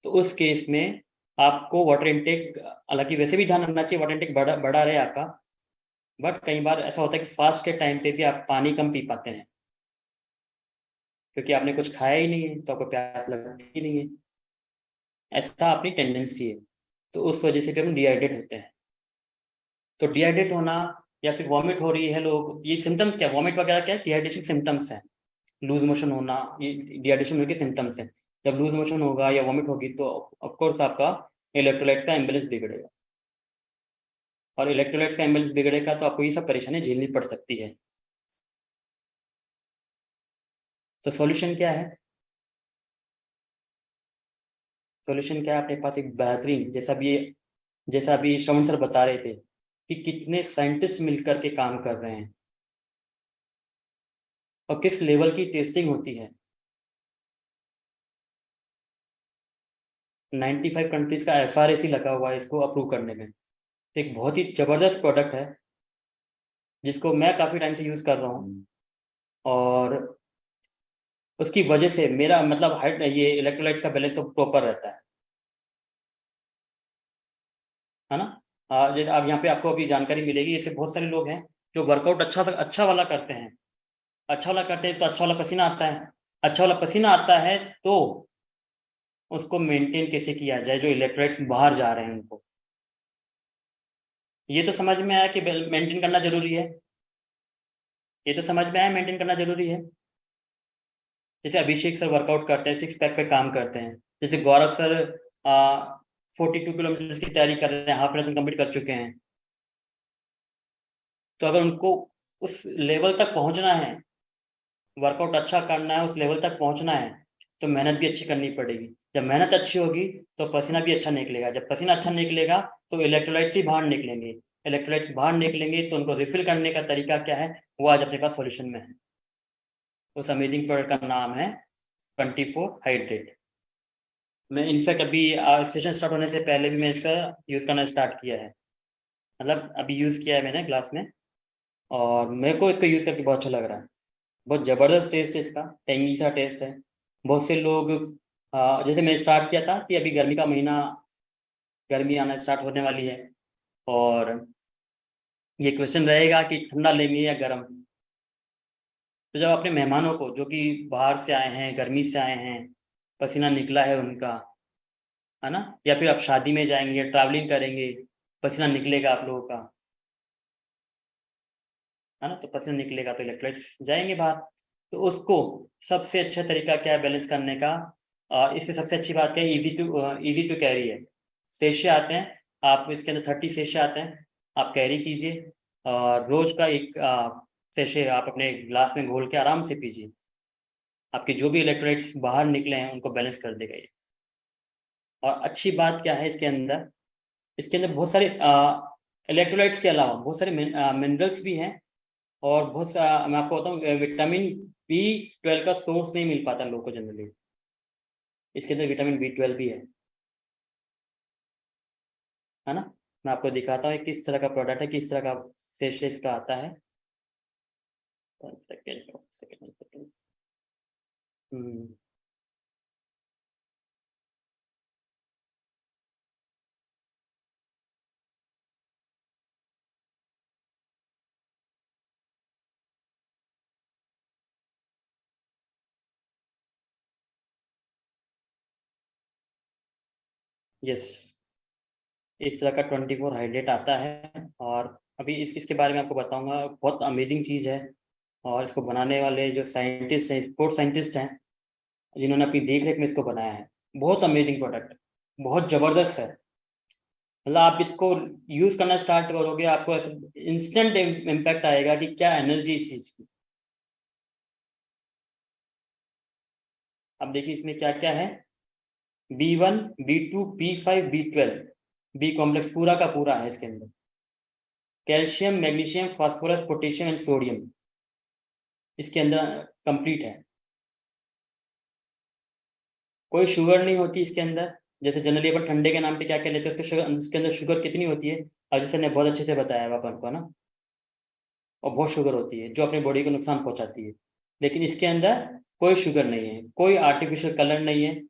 तो उस केस में आपको वाटर इनटेक, हालांकि वैसे भी ध्यान रखना चाहिए वाटर इनटेक बड़ा बड़ा रहे आपका, बट कई बार ऐसा होता है कि फास्ट के टाइम पे भी आप पानी कम पी पाते हैं, क्योंकि आपने कुछ खाया ही नहीं है तो आपको प्यास लगती ही नहीं है, ऐसा अपनी टेंडेंसी है। तो उस वजह से भी हम डिहाइड्रेट होते हैं। तो डिहाइड्रेट होना या फिर वॉमिट हो रही है, लोग, ये सिम्टम्स क्या, वॉमिट वगैरह क्या है? डिहाइड्रेशन सिम्टम्स है। लूज मोशन होना, ये डिहाइड्रेशन के सिम्टम्स हैं। जब लूज मोशन होगा या वॉमिट होगी तो ऑफकोर्स आपका इलेक्ट्रोलाइट्स का इम्बेलेंस बिगड़ेगा, और इलेक्ट्रोलाइट्स का इम्बेलेंस बिगड़ेगा तो आपको ये सब परेशानी झेलनी पड़ सकती है। तो सॉल्यूशन क्या है? सॉल्यूशन क्या है? अपने पास एक बेहतरीन, जैसा अभी श्रवण सर बता रहे थे कि कितने साइंटिस्ट मिलकर के काम कर रहे हैं और किस लेवल की टेस्टिंग होती है। 95 कंट्रीज का FRAC लगा हुआ है इसको अप्रूव करने में। एक बहुत ही ज़बरदस्त प्रोडक्ट है जिसको मैं काफ़ी टाइम से यूज़ कर रहा हूँ, और उसकी वजह से मेरा मतलब हर ये इलेक्ट्रोलाइट्स का बैलेंस तो प्रॉपर रहता है ना। जैसे अब यहाँ पे आपको अभी जानकारी मिलेगी, ऐसे बहुत सारे लोग हैं जो वर्कआउट अच्छा वाला करते हैं, तो अच्छा वाला पसीना आता है, अच्छा वाला पसीना आता है तो उसको मेंटेन कैसे किया जाए जो इलेक्ट्रोलाइट्स बाहर जा रहे हैं उनको। ये तो समझ में आया कि मेंटेन करना जरूरी है, ये तो समझ में आया मेंटेन करना जरूरी है। जैसे अभिषेक सर वर्कआउट करते हैं, 6 पैक पे काम करते हैं। जैसे गौरव सर 42 किलोमीटर की तैयारी कर रहे हैं, हाफ मैराथन कंप्लीट कर चुके हैं। तो अगर उनको उस लेवल तक पहुंचना है, वर्कआउट अच्छा करना है, उस लेवल तक पहुंचना है, तो मेहनत भी अच्छी करनी पड़ेगी। जब मेहनत अच्छी होगी तो पसीना भी अच्छा निकलेगा, जब पसीना अच्छा निकलेगा तो इलेक्ट्रोलाइट्स ही बाहर निकलेंगे, इलेक्ट्रोलाइट्स बाहर निकलेंगे तो उनको रिफिल करने का तरीका क्या है वो आज अपने पास सॉल्यूशन में है। उस अमेजिंग प्रोडक्ट का नाम है 24 हाइड्रेट। मैं इनफैक्ट अभी सेशन स्टार्ट होने से पहले भी मैं इसका यूज़ करना स्टार्ट किया है, मतलब अभी यूज़ किया है मैंने क्लास में, और मेरे को इसको यूज़ करके बहुत अच्छा लग रहा है। बहुत ज़बरदस्त टेस्ट है इसका, टेंगी सा टेस्ट है। बहुत से लोग जैसे मैंने स्टार्ट किया था कि अभी गर्मी का महीना, गर्मी आना स्टार्ट होने वाली है, और ये क्वेश्चन रहेगा कि ठंडा लेंगे या गर्म। तो जब अपने मेहमानों को जो कि बाहर से आए हैं, गर्मी से आए हैं, पसीना निकला है उनका, है ना, या फिर आप शादी में जाएंगे, ट्रैवलिंग करेंगे, पसीना निकलेगा आप लोगों का, है ना, तो पसीना निकलेगा तो इलेक्ट्रोलाइट्स जाएंगे बाहर। तो उसको सबसे अच्छा तरीका क्या है बैलेंस करने का, इसमें सबसे अच्छी बात क्या है, इजी टू कैरी है। सेशे आते हैं, आप इसके अंदर 30 सेशे आते हैं, आप कैरी कीजिए, और रोज का एक सेशे आप अपने ग्लास में घोल के आराम से पीजिए। आपके जो भी इलेक्ट्रोलाइट्स बाहर निकले हैं उनको बैलेंस कर देगा ये। और अच्छी बात क्या है इसके अंदर बहुत सारे इलेक्ट्रोलाइट्स के अलावा बहुत सारे मिनरल्स भी हैं, और मैं आपको बताऊँ, विटामिन B12 का सोर्स नहीं मिल पाता लोगों को जनरली, इसके अंदर विटामिन B12 भी है ना। मैं आपको दिखाता हूँ किस तरह का प्रोडक्ट है, किस तरह का सेशे इसका आता है। 1 सेकेंड। यस, इस तरह का 24 हाइड्रेट आता है, और अभी इसके बारे में आपको बताऊंगा, बहुत अमेजिंग चीज़ है। और इसको बनाने वाले जो साइंटिस्ट हैं, स्पोर्ट्स साइंटिस्ट हैं, जिन्होंने अपनी देख रेख में इसको बनाया है, बहुत अमेजिंग प्रोडक्ट, बहुत ज़बरदस्त है। मतलब आप इसको यूज़ करना स्टार्ट करोगे, आपको ऐसे इंस्टेंट इम्पैक्ट आएगा कि क्या एनर्जी इस चीज़ की। अब देखिए इसमें क्या क्या है, B1, B2, B5, B12, B complex पूरा का पूरा है इसके अंदर। Calcium, magnesium, phosphorus, potassium and sodium इसके अंदर कंप्लीट है। कोई शुगर नहीं होती इसके अंदर, जैसे जनरली अपन ठंडे के नाम पे क्या क्या लेते हैं, इसके अंदर शुगर कितनी होती है, अजय सर ने बहुत अच्छे से बताया है अपन को ना, और बहुत शुगर होती है जो अपने बॉडी को नुकसान पहुंचाती है। लेकिन इसके अंदर कोई शुगर नहीं है, कोई आर्टिफिशियल कलर नहीं है,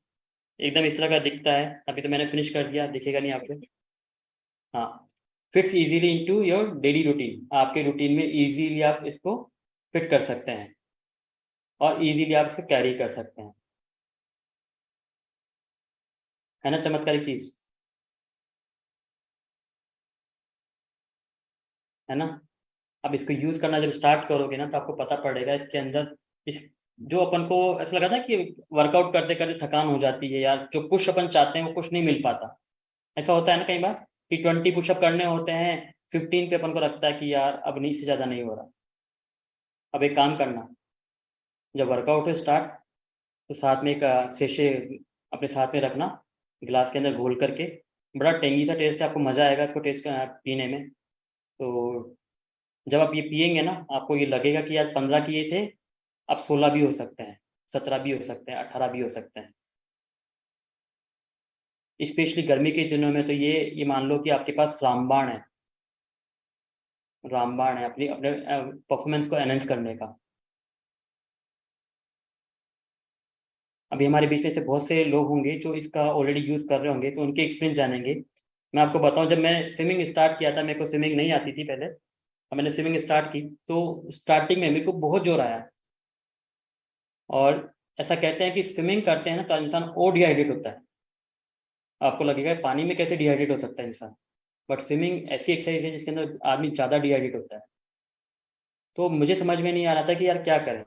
एकदम इस तरह का दिखता है। अभी तो मैंने फिनिश कर दिया, दिखेगा नहीं आपको। हाँ, fits easily into your daily routine, आपके रूटीन में इजीली आप इसको फिट कर सकते हैं, और इजीली आप इसको कैरी कर सकते हैं, है ना, चमत्कारी चीज, है ना। अब इसको यूज करना जब स्टार्ट करोगे ना तो आपको पता पड़ेगा इसके अंदर, इस जो अपन को ऐसा लगा था कि वर्कआउट करते करते थकान हो जाती है यार, जो पुश अपन चाहते हैं वो पुश नहीं मिल पाता, ऐसा होता है ना कई बार, कि 20 पुशअप करने होते हैं, 15 पे अपन को लगता है कि यार अब नहीं, से ज़्यादा नहीं हो रहा। अब एक काम करना, जब वर्कआउट हो स्टार्ट, तो साथ में एक सेशे अपने साथ में रखना, गिलास के अंदर घोल करके। बड़ा टेंगी सा टेस्ट है, आपको मज़ा आएगा इसको टेस्ट पीने में। तो जब आप ये पियेंगे ना, आपको ये लगेगा कि यार 15 किए थे, अब 16 भी हो सकते हैं, 17 भी हो सकते हैं, 18 भी हो सकते हैं। स्पेशली गर्मी के दिनों में तो ये मान लो कि आपके पास रामबाण है अपने परफॉर्मेंस को एनहेंस करने का। अभी हमारे बीच में से बहुत से लोग होंगे जो इसका ऑलरेडी यूज़ कर रहे होंगे, तो उनके एक्सपीरियंस जानेंगे। मैं आपको बताऊं, जब मैं स्विमिंग स्टार्ट किया था, मेरे को स्विमिंग नहीं आती थी पहले, और मैंने स्विमिंग स्टार्ट की तो स्टार्टिंग में मेरे को बहुत जोर आया। और ऐसा कहते हैं कि स्विमिंग करते हैं ना तो इंसान और डिहाइड्रेट होता है। आपको लगेगा पानी में कैसे डिहाइड्रेट हो सकता है इंसान, बट स्विमिंग ऐसी एक्सरसाइज है जिसके अंदर आदमी ज़्यादा डिहाइड्रेट होता है। तो मुझे समझ में नहीं आ रहा था कि यार क्या करें,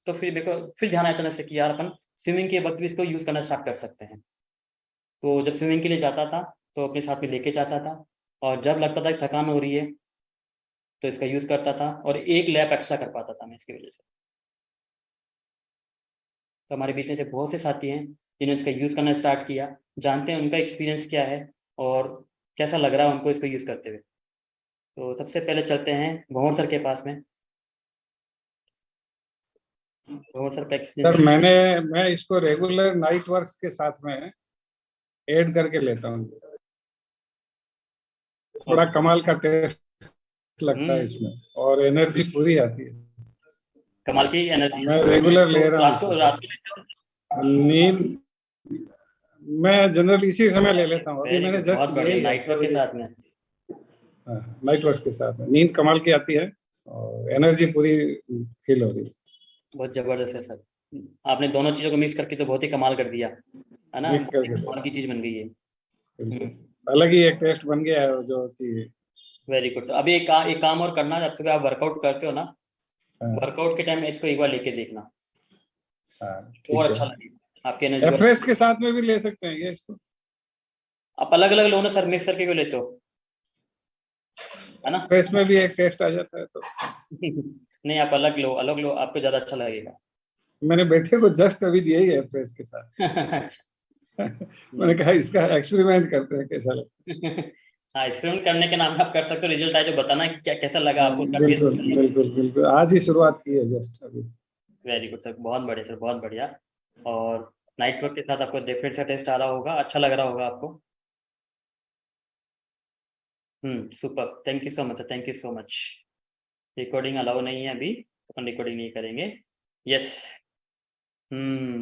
तो फिर मेरे को फिर ध्यान आया अचानक से कि यार अपन स्विमिंग के वक्त भी इसको यूज़ करना स्टार्ट कर सकते हैं। तो जब स्विमिंग के लिए जाता था तो अपने साथ में लेके जाता था, और जब लगता था कि थकान हो रही है तो इसका यूज़ करता था, और 1 लैप एक्स्ट्रा कर पाता था मैं इसकी वजह से। तो हमारे बीच में से बहुत से साथी हैं जिन्होंने इसका यूज़ करना स्टार्ट किया, जानते हैं उनका एक्सपीरियंस क्या है और कैसा लग रहा है उनको इसको यूज़ करते हुए। तो सबसे पहले चलते हैं भंवर सर के पास में। भंवर सर का सर एक्सपीरियंस। मैं इसको रेगुलर नाइट वर्क्स के साथ में ऐड करके लेता हूँ। बड़ा कमाल का टेस्ट लगता है इसमें, और एनर्जी पूरी आती है। कमाल की एनर्जी। मैं रेगुलर ले रहा रात को हूँ। लेते हो? नींद मैं जनरली इसी समय ले लेता हूँ। अभी मैंने बहुत जस्ट बढ़िया, नाइट वर्क के साथ में। नाइट वर्क के साथ में नींद कमाल की आती है और एनर्जी पूरी फील हो रही है। बहुत जबरदस्त है सर, आपने दोनों चीज़ों को मिक्स करके तो बहुत ही कमाल कर दिया है ना, मिक्स करके कमाल की चीज़ बन गई है। अलग ही एक टेस्ट बन गया है जो कि। Very good sir. अभी एक काम और करना, जब सुबह आप वर्कआउट करते हो ना, वर्कआउट के टाइम में इसको एक बार लेके देखना, और अच्छा लगेगा आपके एनर्जी। एफरेस्ट के साथ में भी ले सकते हैं ये इसको। आप अलग अलग लो ना सर, मिक्स करके क्यों लेते हो, है ना? एफरेस्ट में भी एक टेस्ट आ जाता है तो। नहीं, आप अलग लो, आपको ज्यादा अच्छा लगेगा। मैंने बेटे को जस्ट अभी दिया ही है एफरेस्ट के साथ। अच्छा। मैंने कहा इसका एक्सपेरिमेंट करते हैं कैसा लगता है। हाँ, एक्सपेरिमेंट करने के नाम पे आप कर सकते हो, रिजल्ट आए तो बताना क्या कैसा लगा आपको। बिल्कुल बिल्कुल बिल्कुल, आज ही शुरुआत की है जस्ट अभी। वेरी गुड सर, बहुत बढ़िया सर, बहुत बढ़िया। और नाइट वर्क के साथ आपको डेफिनेट सा टेस्ट आ रहा होगा, अच्छा लग रहा होगा आपको। Super, thank you so much sir, thank you so much. Recording allow नहीं है अभी, अपन रिकॉर्डिंग नहीं करेंगे। यस।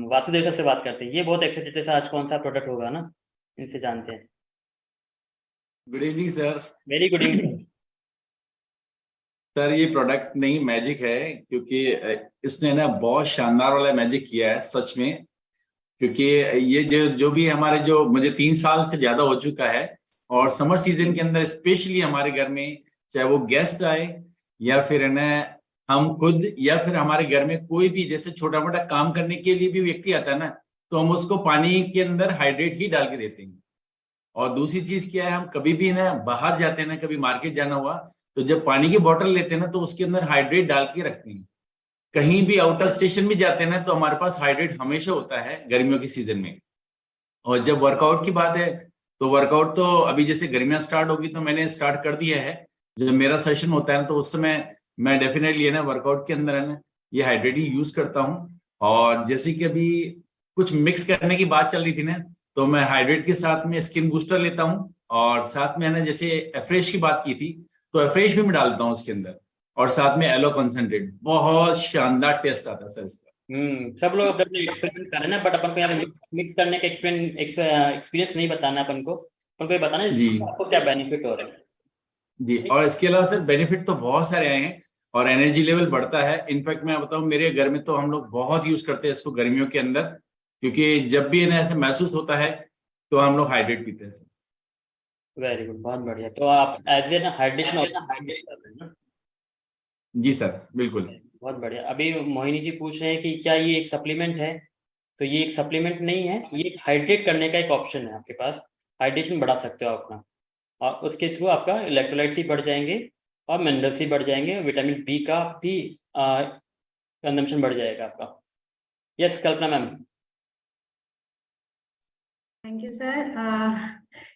वासुदेव सर से बात करते हैं, ये बहुत एक्साइटेड है सर, आज कौन सा प्रोडक्ट होगा ना, इनसे जानते हैं। Good evening sir. Very good evening sir ये प्रोडक्ट नहीं मैजिक है, क्योंकि इसने ना बहुत शानदार वाला मैजिक किया है सच में। क्योंकि ये जो भी हमारे जो मुझे 3 साल से ज्यादा हो चुका है, और समर सीजन के अंदर स्पेशली हमारे घर में चाहे वो गेस्ट आए या फिर है ना हम खुद, या फिर हमारे घर में कोई भी जैसे छोटा मोटा काम करने के लिए भी व्यक्ति आता है ना, तो हम उसको पानी के अंदर हाइड्रेट ही डाल के देते हैं। और दूसरी चीज क्या है, हम कभी भी ना बाहर जाते हैं ना, कभी मार्केट जाना हुआ, तो जब पानी की बोतल लेते हैं ना तो उसके अंदर हाइड्रेट डाल के रखते हैं। कहीं भी आउटर स्टेशन भी जाते हैं ना तो हमारे पास हाइड्रेट हमेशा होता है गर्मियों के सीजन में। और जब वर्कआउट की बात है तो वर्कआउट तो अभी जैसे गर्मियां स्टार्ट होगी तो मैंने स्टार्ट कर दिया है। जब मेरा सेशन होता है ना तो उस समय मैं डेफिनेटली है ना वर्कआउट के अंदर है ना ये हाइड्रेट ही यूज करता हूँ। और जैसे कि अभी कुछ मिक्स करने की बात चल रही थी ना, तो मैं हाइड्रेट के साथ में स्किन बूस्टर लेता हूँ, और साथ में है ना जैसे एफ्रेश की बात की थी तो एफ्रेश भी मैं डालता हूँ उसके अंदर, और साथ में एलो कंसंट्रेट। बहुत शानदार टेस्ट आता है सर इसका। सब लोग अपने अपने एक्सपेरिमेंट कर रहे हैं, बट अपन को यहाँ मिक्स करने का एक्सपीरियंस नहीं बताना है अपन को ये बताना है जी आपको क्या बेनिफिट हो रहा है। जी। और इसके अलावा सर बेनिफिट तो बहुत सारे आए हैं, और एनर्जी लेवल बढ़ता है। इनफैक्ट मैं बताऊं मेरे घर में तो हम लोग बहुत यूज करते हैं इसको गर्मियों के अंदर, क्योंकि जब भी इन्हें ऐसे महसूस होता है तो हम लोग हाइड्रेट पीते हैं सर। वेरी गुड, बहुत बढ़िया। तो आप एज ए हाइड्रेशन कर रहे हैं ना? जी सर बिल्कुल। बहुत बढ़िया। अभी मोहिनी जी पूछ रहे हैं कि क्या ये एक सप्लीमेंट है, तो ये एक सप्लीमेंट नहीं है, ये एक हाइड्रेट करने का एक ऑप्शन है आपके पास। हाइड्रेशन बढ़ा सकते हो अपना, और उसके थ्रू आपका इलेक्ट्रोलाइट्स ही बढ़ जाएंगे और मिनरल्स ही बढ़ जाएंगे, विटामिन बी का भी कंजम्पशन बढ़ जाएगा आपका। Yes Kalpana ma'am. Thank you sir,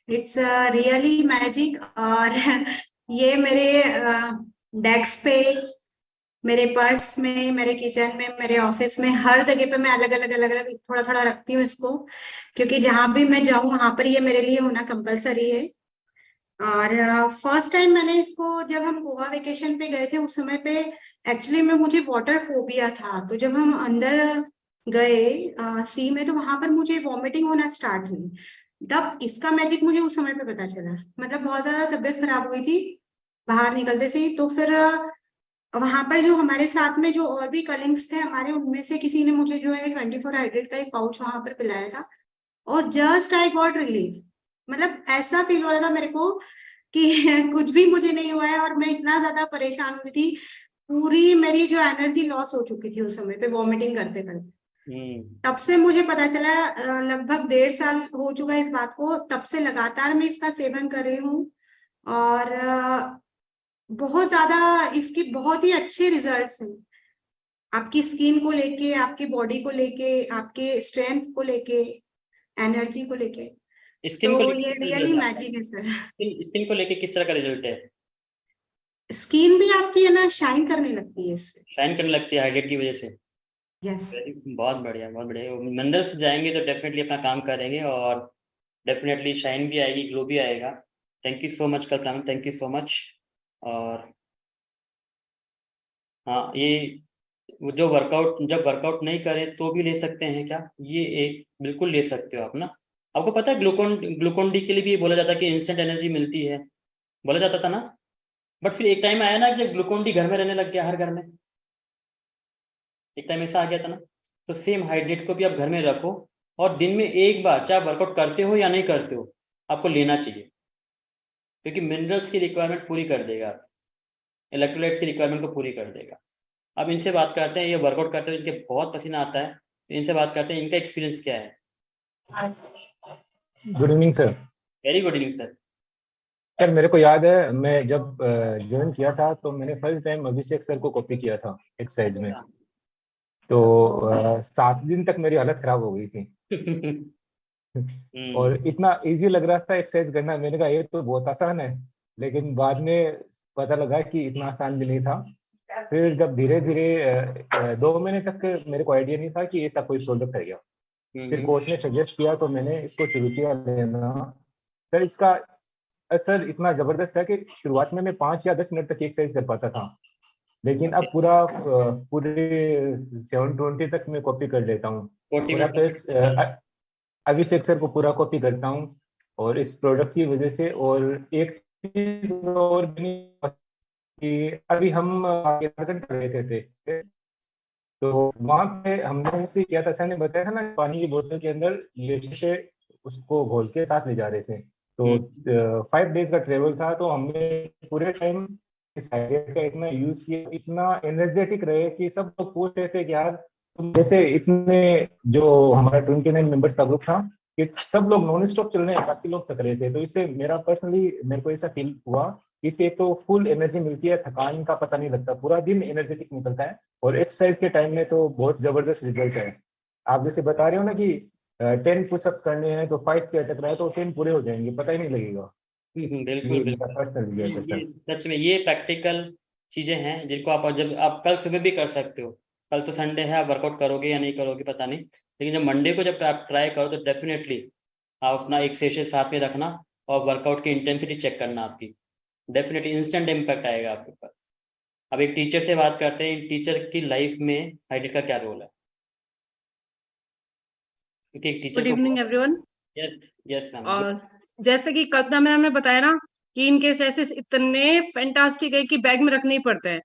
it's really magic. और ये मेरे डेस्क पे मेरे पर्स में, मेरे किचन में, मेरे ऑफिस में, हर जगह पे मैं अलग अलग थोड़ा थोड़ा रखती हूँ इसको, क्योंकि जहां भी मैं जाऊं वहां पर ये मेरे लिए होना कंपलसरी है। और फर्स्ट टाइम मैंने इसको, जब हम गोवा वेकेशन पे गए थे उस समय पे एक्चुअली में मुझे वाटर फोबिया था, तो जब हम अंदर गए सी में, तो वहां पर मुझे वॉमिटिंग होना स्टार्ट हुई। तब इसका मैजिक मुझे उस समय पे पता चला, मतलब बहुत ज्यादा तबीयत खराब हुई थी बाहर निकलते से ही। तो फिर वहां पर जो हमारे साथ में जो और भी कलिंग्स थे हमारे, उनमें से किसी ने मुझे जो है 24 हाइड्रेट का एक पाउच वहां पर पिलाया था, और जस्ट आई गॉट रिलीफ। मतलब ऐसा फील हो रहा था मेरे को कि कुछ भी मुझे नहीं हुआ है, और मैं इतना ज्यादा परेशान हुई थी, पूरी मेरी जो एनर्जी लॉस हो चुकी थी उस समय पे वॉमिटिंग करते करते। तब से मुझे पता चला, लगभग 1.5 साल हो चुका है इस बात को, तब से लगातार मैं इसका सेवन कर रही हूँ, और बहुत ज्यादा इसके बहुत ही अच्छे रिजल्ट्स हैं, आपकी स्किन को लेके, आपकी बॉडी को लेके, आपके स्ट्रेंथ को लेके, एनर्जी को लेके। स्किन को तो लेके ये किस तरह रियली रिजल्ट आता मैजिक है सर। है? स्किन को लेके किस तरह का रिजल्ट है? स्किन भी आपकी है ना शाइन करने लगती है इससे। शाइन करने लगती है हाइड्रेट की वजह से? यस। बहुत बढ़िया, बहुत बढ़िया। मिनरल्स जाएंगे तो डेफिनेटली अपना काम करेंगे, और डेफिनेटली शाइन भी आएगी, ग्लो भी आएगा। Thank you so much Kalpana, thank you so much. और हाँ, ये वो जो वर्कआउट, जब वर्कआउट नहीं करें तो भी ले सकते हैं क्या? ये एक बिल्कुल ले सकते हो आप ना। आपको पता है ग्लूकोन ग्लूकोन डी के लिए भी ये बोला जाता है कि इंस्टेंट एनर्जी मिलती है, बोला जाता था ना। बट फिर एक टाइम आया ना जब ग्लूकोन डी घर में रहने लग गया, हर घर में एक टाइम ऐसा आ गया था ना। तो सेम हाइड्रेट को भी आप घर में रखो, और दिन में एक बार, चाहे वर्कआउट करते हो या नहीं करते हो, आपको लेना चाहिए, क्योंकि मिनरल्स की रिक्वायरमेंट पूरी कर देगा, इलेक्ट्रोलाइट्स की रिक्वायरमेंट को पूरी कर देगा। अब इनसे बात करते हैं, ये वर्कआउट करते हैं, इनके बहुत पसीना आता है, तो इनसे बात करते हैं इनका एक्सपीरियंस क्या है। Good evening sir. Very good evening sir. Sir मेरे को याद है, मैं जब ज्वाइन किया था तो मैंने फर्स्ट टाइम अभिषेक सर को कॉपी किया था एक्सरसाइज में, तो 7 दिन तक मेरी हालत खराब हो गई थी। और इतना इजी लग रहा था एक्सरसाइज करना, मैंने कहा ये तो बहुत आसान है, लेकिन बाद में पता लगा कि इतना आसान भी नहीं था। फिर जब धीरे धीरे 2 महीने तक मेरे को आइडिया नहीं था कि ऐसा कोई प्रोडक्ट है क्या। फिर कोच ने सजेस्ट किया तो मैंने इसको शुरू किया लेना। सर इसका असर इतना जबरदस्त है कि शुरुआत में मैं 5 या 10 मिनट तक एक्सरसाइज कर पाता था, लेकिन अब पूरे 720 तक मैं कॉपी कर लेता हूँ। अभिषेक सर को पूरा कॉपी करता हूँ, और इस प्रोडक्ट की वजह से। और एक चीज और भी कि अभी हम कर रहे थे, तो वहां पे हमने ऐसे किया था, सर ने बताया था ना, पानी की बोतल के अंदर ये से उसको घोल के साथ ले जा रहे थे। तो 5 डेज का ट्रेवल था, तो हमने पूरे टाइम इस आइडिया का इतना यूज किया, इतना एनर्जेटिक रहे कि सब लोग पूछ रहे थे कि यार जैसे इतने, जो हमारा 29 मेंबर्स का ग्रुप था, कि सब लोग नॉन स्टॉप चल रहे हैं, बाकी लोग थक रहे थे। तो इससे मेरा पर्सनली मेरे को ऐसा फील हुआ, इससे एक तो फुल एनर्जी मिलती है, थकान का पता नहीं लगता, पूरा दिन एनर्जेटिक निकलता है, और एक्सरसाइज के टाइम में तो बहुत जबरदस्त रिजल्ट है। आप जैसे बता रहे हो ना कि 10 पुशअप्स करने हैं तो 5 पे अटक रहा है, तो 10 पूरे हो जाएंगे, पता ही नहीं लगेगा। बिल्कुल बिल्कुल। पर्सनल रिजल्ट है सर। सच में ये प्रैक्टिकल चीजें हैं जिनको आप, जब आप कल सुबह भी कर सकते हो, कल तो संडे है, आप वर्कआउट करोगे या नहीं करोगे पता नहीं, लेकिन जब मंडे को जब आप ट्राई करो तो डेफिनेटली आप अपना एक सेशन साथ में रखना, और वर्कआउट की इंटेंसिटी चेक करना आपकी, डेफिनेटली इंस्टेंट इम्पैक्ट आएगा आपके ऊपर। अब एक टीचर से बात करते हैं, टीचर की लाइफ में हाइड्रेट का क्या रोल है, क्योंकि एक टीचर गुड को। Evening everyone. Yes yes ma'am. और जैसे कि कल्पना मैम ने बताया ना कि इनके सेशंस इतने फैंटास्टिक है कि बैग में रखने ही पड़ते हैं।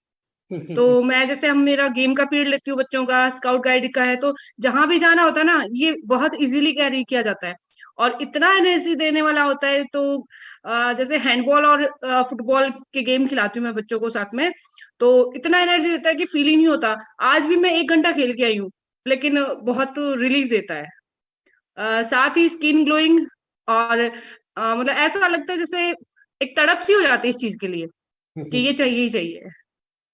तो मैं जैसे हम मेरा गेम का पीरियड लेती हूँ, बच्चों का स्काउट गाइड का है, तो जहां भी जाना होता है ना, ये बहुत इजीली कैरी किया जाता है, और इतना एनर्जी देने वाला होता है। तो जैसे हैंडबॉल और फुटबॉल के गेम खिलाती हूँ मैं बच्चों को साथ में, तो इतना एनर्जी देता है कि फील ही नहीं होता। आज भी मैं 1 घंटा खेल के आई हूँ, लेकिन बहुत रिलीफ देता है। साथ ही स्किन ग्लोइंग, और मतलब ऐसा लगता है जैसे एक तड़प सी हो जाती है इस चीज के लिए कि ये चाहिए ही चाहिए।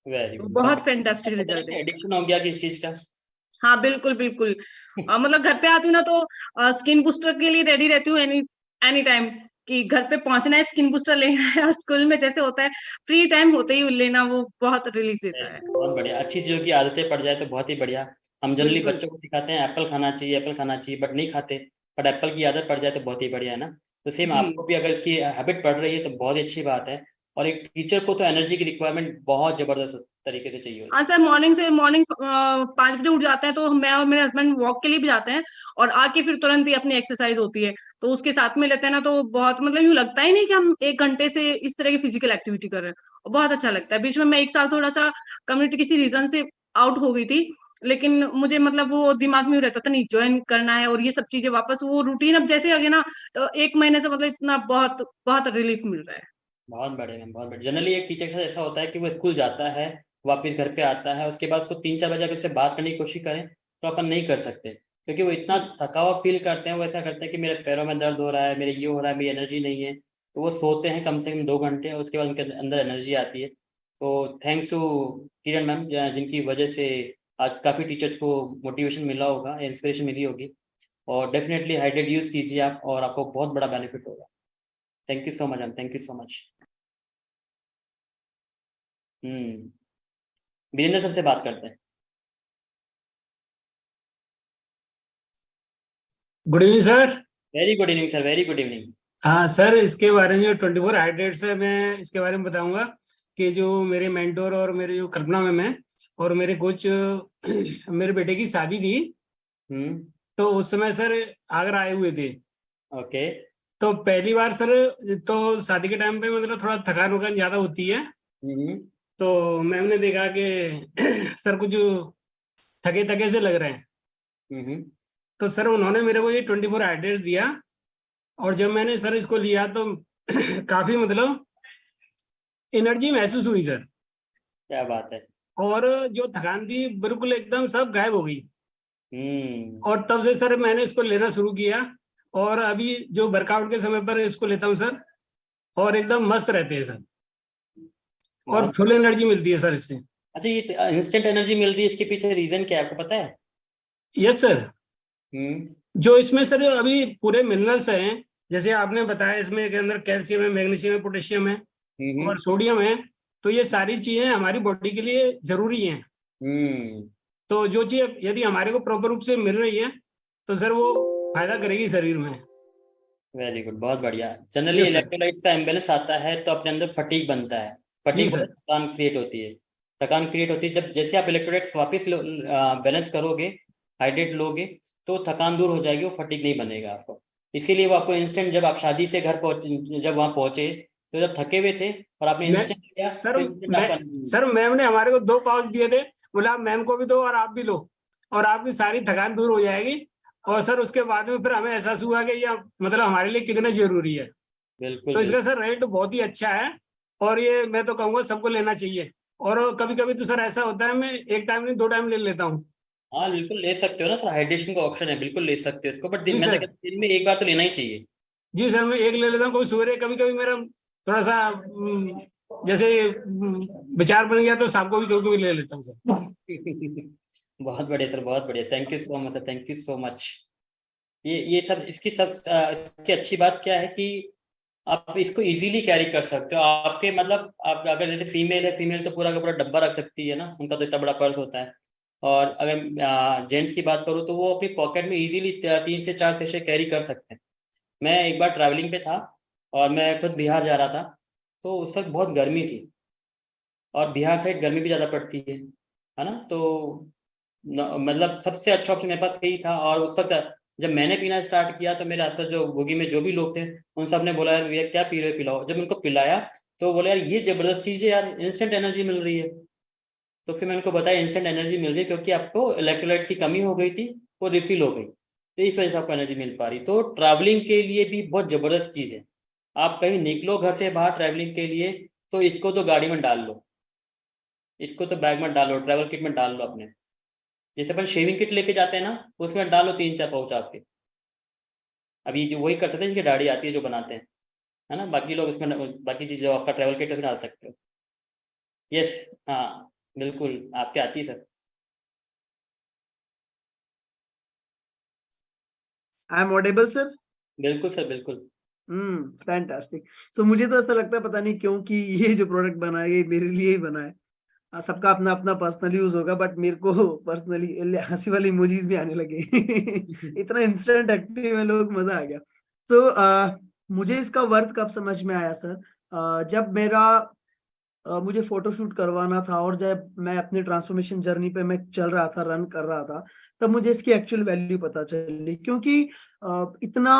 वेरी तो गुड। बहुत फैंटास्टिक रिजल्ट है इसका। एडिक्शन हो गया किस चीज का? हाँ बिल्कुल बिल्कुल। मतलब घर पे आती हूँ ना, तो स्किन बूस्टर के लिए रेडी रहती हूँ एनी एनी टाइम, कि घर पे पहुंचना है, स्किन बूस्टर लेना है, और स्कूल में जैसे होता है फ्री टाइम होते ही लेना, वो बहुत रिलीफ देता है। बहुत बढ़िया, अच्छी चीज़ों की आदतें पड़ जाए तो बहुत ही बढ़िया। हम जनरली बिल्कुल। बच्चों को सिखाते हैं एप्पल खाना चाहिए, एप्पल खाना चाहिए, बट नहीं खाते। बट एप्पल की आदत पड़ जाए तो बहुत ही बढ़िया है ना। तो सेम जी। आपको भी अगर इसकी हैबिट पड़ रही है तो बहुत ही अच्छी बात है। और एक टीचर को तो एनर्जी की रिक्वायरमेंट बहुत जबरदस्त तरीके से चाहिए होती हाँ सर, मॉर्निंग 5 बजे उठ जाते हैं, तो मैं और मेरे हस्बैंड वॉक के लिए भी जाते हैं, और आके फिर तुरंत ही अपनी एक्सरसाइज होती है, तो उसके साथ में लेते हैं ना, तो बहुत मतलब यूँ लगता ही नहीं कि हम 1 घंटे से इस तरह की फिजिकल एक्टिविटी कर रहे हैं, और बहुत अच्छा लगता है। बीच में मैं 1 साल थोड़ा सा कम्युनिटी किसी रीजन से आउट हो गई थी, लेकिन मुझे मतलब वो दिमाग में रहता था नहीं, ज्वाइन करना है, और ये सब चीजें वापस वो रूटीन अब जैसे आ गया ना, तो 1 महीने से मतलब इतना बहुत बहुत रिलीफ मिल रहा है। बहुत बढ़िया मैम, बहुत बढ़िया। जनरली एक टीचर के साथ ऐसा होता है कि वो स्कूल जाता है, वापस घर पे आता है, उसके बाद उसको 3-4 बजे अगर से बात करने की कोशिश करें तो अपन नहीं कर सकते, क्योंकि वो इतना थका हुआ फील करते हैं। वो ऐसा करते हैं कि मेरे पैरों में दर्द हो रहा है, मेरे ये हो रहा है, मेरी एनर्जी नहीं है। तो वो सोते हैं कम से कम 2 घंटे, और उसके बाद उनके अंदर एनर्जी आती है। तो थैंक्स टू किरण मैम, जिनकी वजह से आज काफ़ी टीचर्स को मोटिवेशन मिला होगा, इंस्पिरेशन मिली होगी। और डेफिनेटली हाइड्रेट यूज़ कीजिए आप, और आपको बहुत बड़ा बेनिफिट होगा। Thank you so much ma'am, thank you so much. Virendra sir से बात करते हैं। Good evening sir. Very good evening sir, very good evening. हाँ सर, इसके बारे में जो 24 हाइड्रेट्स है, मैं इसके बारे में बताऊंगा कि जो मेरे मेंटोर और मेरे जो कल्पना मैम है और मेरे कोच, मेरे बेटे की शादी थी, तो उस समय सर आगरा आए हुए थे। ओके। तो पहली बार सर, तो शादी के टाइम पे मतलब थोड़ा थकान वकान ज्यादा होती है, तो मैम ने देखा कि सर कुछ थके थके से लग रहे हैं, तो सर उन्होंने मेरे को ये 24 हाइड्रेट्स दिया, और जब मैंने सर इसको लिया तो काफी मतलब एनर्जी महसूस हुई सर, क्या बात है। और जो थकान थी बिल्कुल एकदम सब गायब हो गई। और तब से सर मैंने इसको लेना शुरू किया, और अभी जो वर्कआउट के समय पर इसको लेता हूँ सर, और एकदम मस्त रहते हैं सर, और बहुत फुल एनर्जी मिलती है सर इससे। अच्छा, ये इंस्टेंट एनर्जी मिल रही है, इसके पीछे रीजन क्या है आपको पता है? Yes sir. हम्म। जो इसमें सर अभी पूरे मिनरल्स हैं, जैसे आपने बताया, इसमें के अंदर कैल्शियम है, मैग्नीशियम है, पोटेशियम है और सोडियम है, तो ये सारी चीजें हमारी बॉडी के लिए जरूरी हैं। तो जो चीज यदि हमारे को प्रॉपर रूप से मिल रही है तो सर वो फायदा करेगी शरीर में। वेरी गुड, बहुत बढ़िया। Generally yes sir. इलेक्ट्रोलाइट्स का इम्बेलेंस आता है तो अपने अंदर फटीग बनता है। जी फटीग सर। बोले थकान क्रिएट होती है। थकान क्रिएट होती है जब जैसे आप इलेक्ट्रोलाइट्स वापस बैलेंस करोगे, हाइड्रेट लोगे, तो थकान दूर हो जाएगी, वो फटीग नहीं बनेगा आपको। इसीलिए वो आपको इंस्टेंट, जब आप शादी से घर पहुंचे, जब वहां पहुंचे, तो जब थके हुए थे और आपने मैं इंस्टेंट लिया सर तो इंस्टेंट मैं आपका एनर्जी मिली। सर मैम ने हमारे को 2 पाउच दिए थे, बोला आप मैम को भी दो और आप भी लो, और आपकी सारी थकान दूर हो जाएगी। और सर उसके बाद में फिर हमें एहसास हुआ कि ये मतलब हमारे लिए कितना जरूरी है। बिल्कुल तो इसका बिल्कुल। सर रेट बहुत ही अच्छा है, और ये मैं तो कहूँगा सबको लेना चाहिए। और कभी कभी तो सर ऐसा होता है, मैं एक टाइम नहीं 2 टाइम ले लेता हूँ। हाँ बिल्कुल ले सकते हो ना सर, हाइड्रेशन का ऑप्शन है, बिल्कुल ले सकते हो इसको। बट जी मैं तो सर। कहता हूँ दिन में एक बार तो लेना ही चाहिए। जी सर, मैं एक ले लेता हूँ, कभी सवेरे, कभी कभी मेरा थोड़ा सा जैसे विचार बन गया तो शाम को भी कभी कभी ले लेता हूँ सर। बहुत बढ़िया सर, बहुत बढ़िया। Thank you so much sir, thank you so much. ये सब इसकी अच्छी बात क्या है कि आप इसको इजीली कैरी कर सकते हो। आपके मतलब आप अगर जैसे फीमेल है, फीमेल तो पूरा का पूरा डब्बा रख सकती है ना, उनका तो इतना बड़ा पर्स होता है। और अगर जेंट्स की बात करूँ तो वो अपनी पॉकेट में इजीली 3 से 4 सेशे कैरी कर सकते हैं। मैं एक बार ट्रैवलिंग पे था और मैं खुद बिहार जा रहा था, तो उस वक्त बहुत गर्मी थी, और बिहार साइड गर्मी भी ज़्यादा पड़ती है ना। तो मतलब सबसे अच्छा ऑप्शन मेरे पास यही था। और उस वक्त जब मैंने पीना स्टार्ट किया तो मेरे आसपास जो बोगी में जो भी लोग थे, उन सब ने बोला यार भैया क्या पी रहे हो, पिलाओ। जब उनको पिलाया तो बोले यार ये जबरदस्त चीज़ है यार, इंस्टेंट एनर्जी मिल रही है। तो फिर मैंने उनको बताया इंस्टेंट एनर्जी मिल रही है क्योंकि आपको इलेक्ट्रोलाइट्स की कमी हो गई थी, वो रिफिल हो गई, तो इस वजह से आपको एनर्जी मिल पा रही। तो ट्रैवलिंग के लिए भी बहुत ज़बरदस्त चीज़ है। आप कहीं निकलो घर से बाहर ट्रैवलिंग के लिए, तो इसको तो गाड़ी में डाल लो, इसको तो बैग में डालो, ट्रैवल किट में डाल लो अपने। जैसे अपन शेविंग किट लेके जाते हैं ना, उसमें डालो 3-4 पाउच आपके। अभी जो वही कर सकते हैं जिनकी गाड़ी आती है, जो बनाते हैं, है ना। बाकी लोग इसमें बाकी चीज़ जो आपका ट्रैवल किट है उसमें डाल सकते हो। यस। हाँ बिल्कुल, आपके आती है sir. I am audible sir? बिल्कुल सर, बिल्कुल। फैंटास्टिक। सो मुझे तो ऐसा लगता है पता नहीं क्यों कि ये जो प्रोडक्ट बना है ये मेरे लिए ही बना है। सबका अपना अपना पर्सनल यूज होगा, बट मेरे को पर्सनली हंसी वाली इमोजीज भी आने लगे। इतना इंस्टेंट एक्टिव है लोग, मजा आ गया। सो मुझे इसका वर्थ कब समझ में आया सर, जब मुझे फोटोशूट करवाना था और जब मैं अपने ट्रांसफॉर्मेशन जर्नी पे मैं चल रहा था, रन कर रहा था, तब मुझे इसकी एक्चुअल वैल्यू पता चली। क्योंकि इतना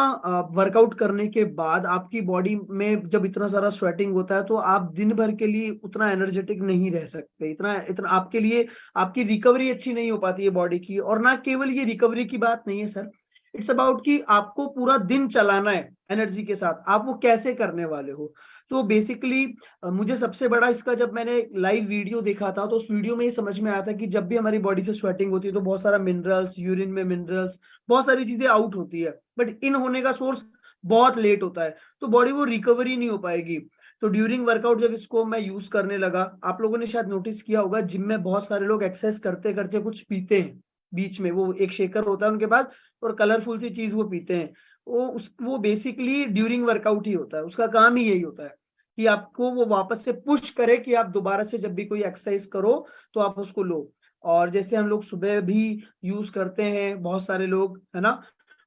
वर्कआउट करने के बाद आपकी बॉडी में जब इतना सारा स्वेटिंग होता है तो आप दिन भर के लिए उतना एनर्जेटिक नहीं रह सकते, इतना इतना आपके लिए आपकी रिकवरी अच्छी नहीं हो पाती है बॉडी की। और ना केवल ये रिकवरी की बात नहीं है सर, इट्स अबाउट कि आपको पूरा दिन चलाना है एनर्जी के साथ, आप वो कैसे करने वाले हो। तो बेसिकली मुझे सबसे बड़ा इसका, जब मैंने लाइव वीडियो देखा था तो उस वीडियो में ये समझ में आया था कि जब भी हमारी बॉडी से स्वेटिंग होती है तो बहुत सारा मिनरल्स, यूरिन में मिनरल्स, बहुत सारी चीजें आउट होती है, बट इन होने का सोर्स बहुत लेट होता है, तो बॉडी वो रिकवरी नहीं हो पाएगी। तो ड्यूरिंग वर्कआउट जब इसको मैं यूज करने लगा, आप लोगों ने शायद नोटिस किया होगा जिम में बहुत सारे लोग एक्सरसाइज करते करते कुछ पीते हैं बीच में, वो एक शेकर होता है उनके पास और कलरफुल सी चीज वो पीते हैं, वो बेसिकली ड्यूरिंग वर्कआउट ही होता है, उसका काम ही यही होता है कि आपको वो वापस से पुश करे कि आप दोबारा से जब भी कोई एक्सरसाइज करो तो आप उसको लो। और जैसे हम लोग सुबह भी यूज करते हैं बहुत सारे लोग, है ना,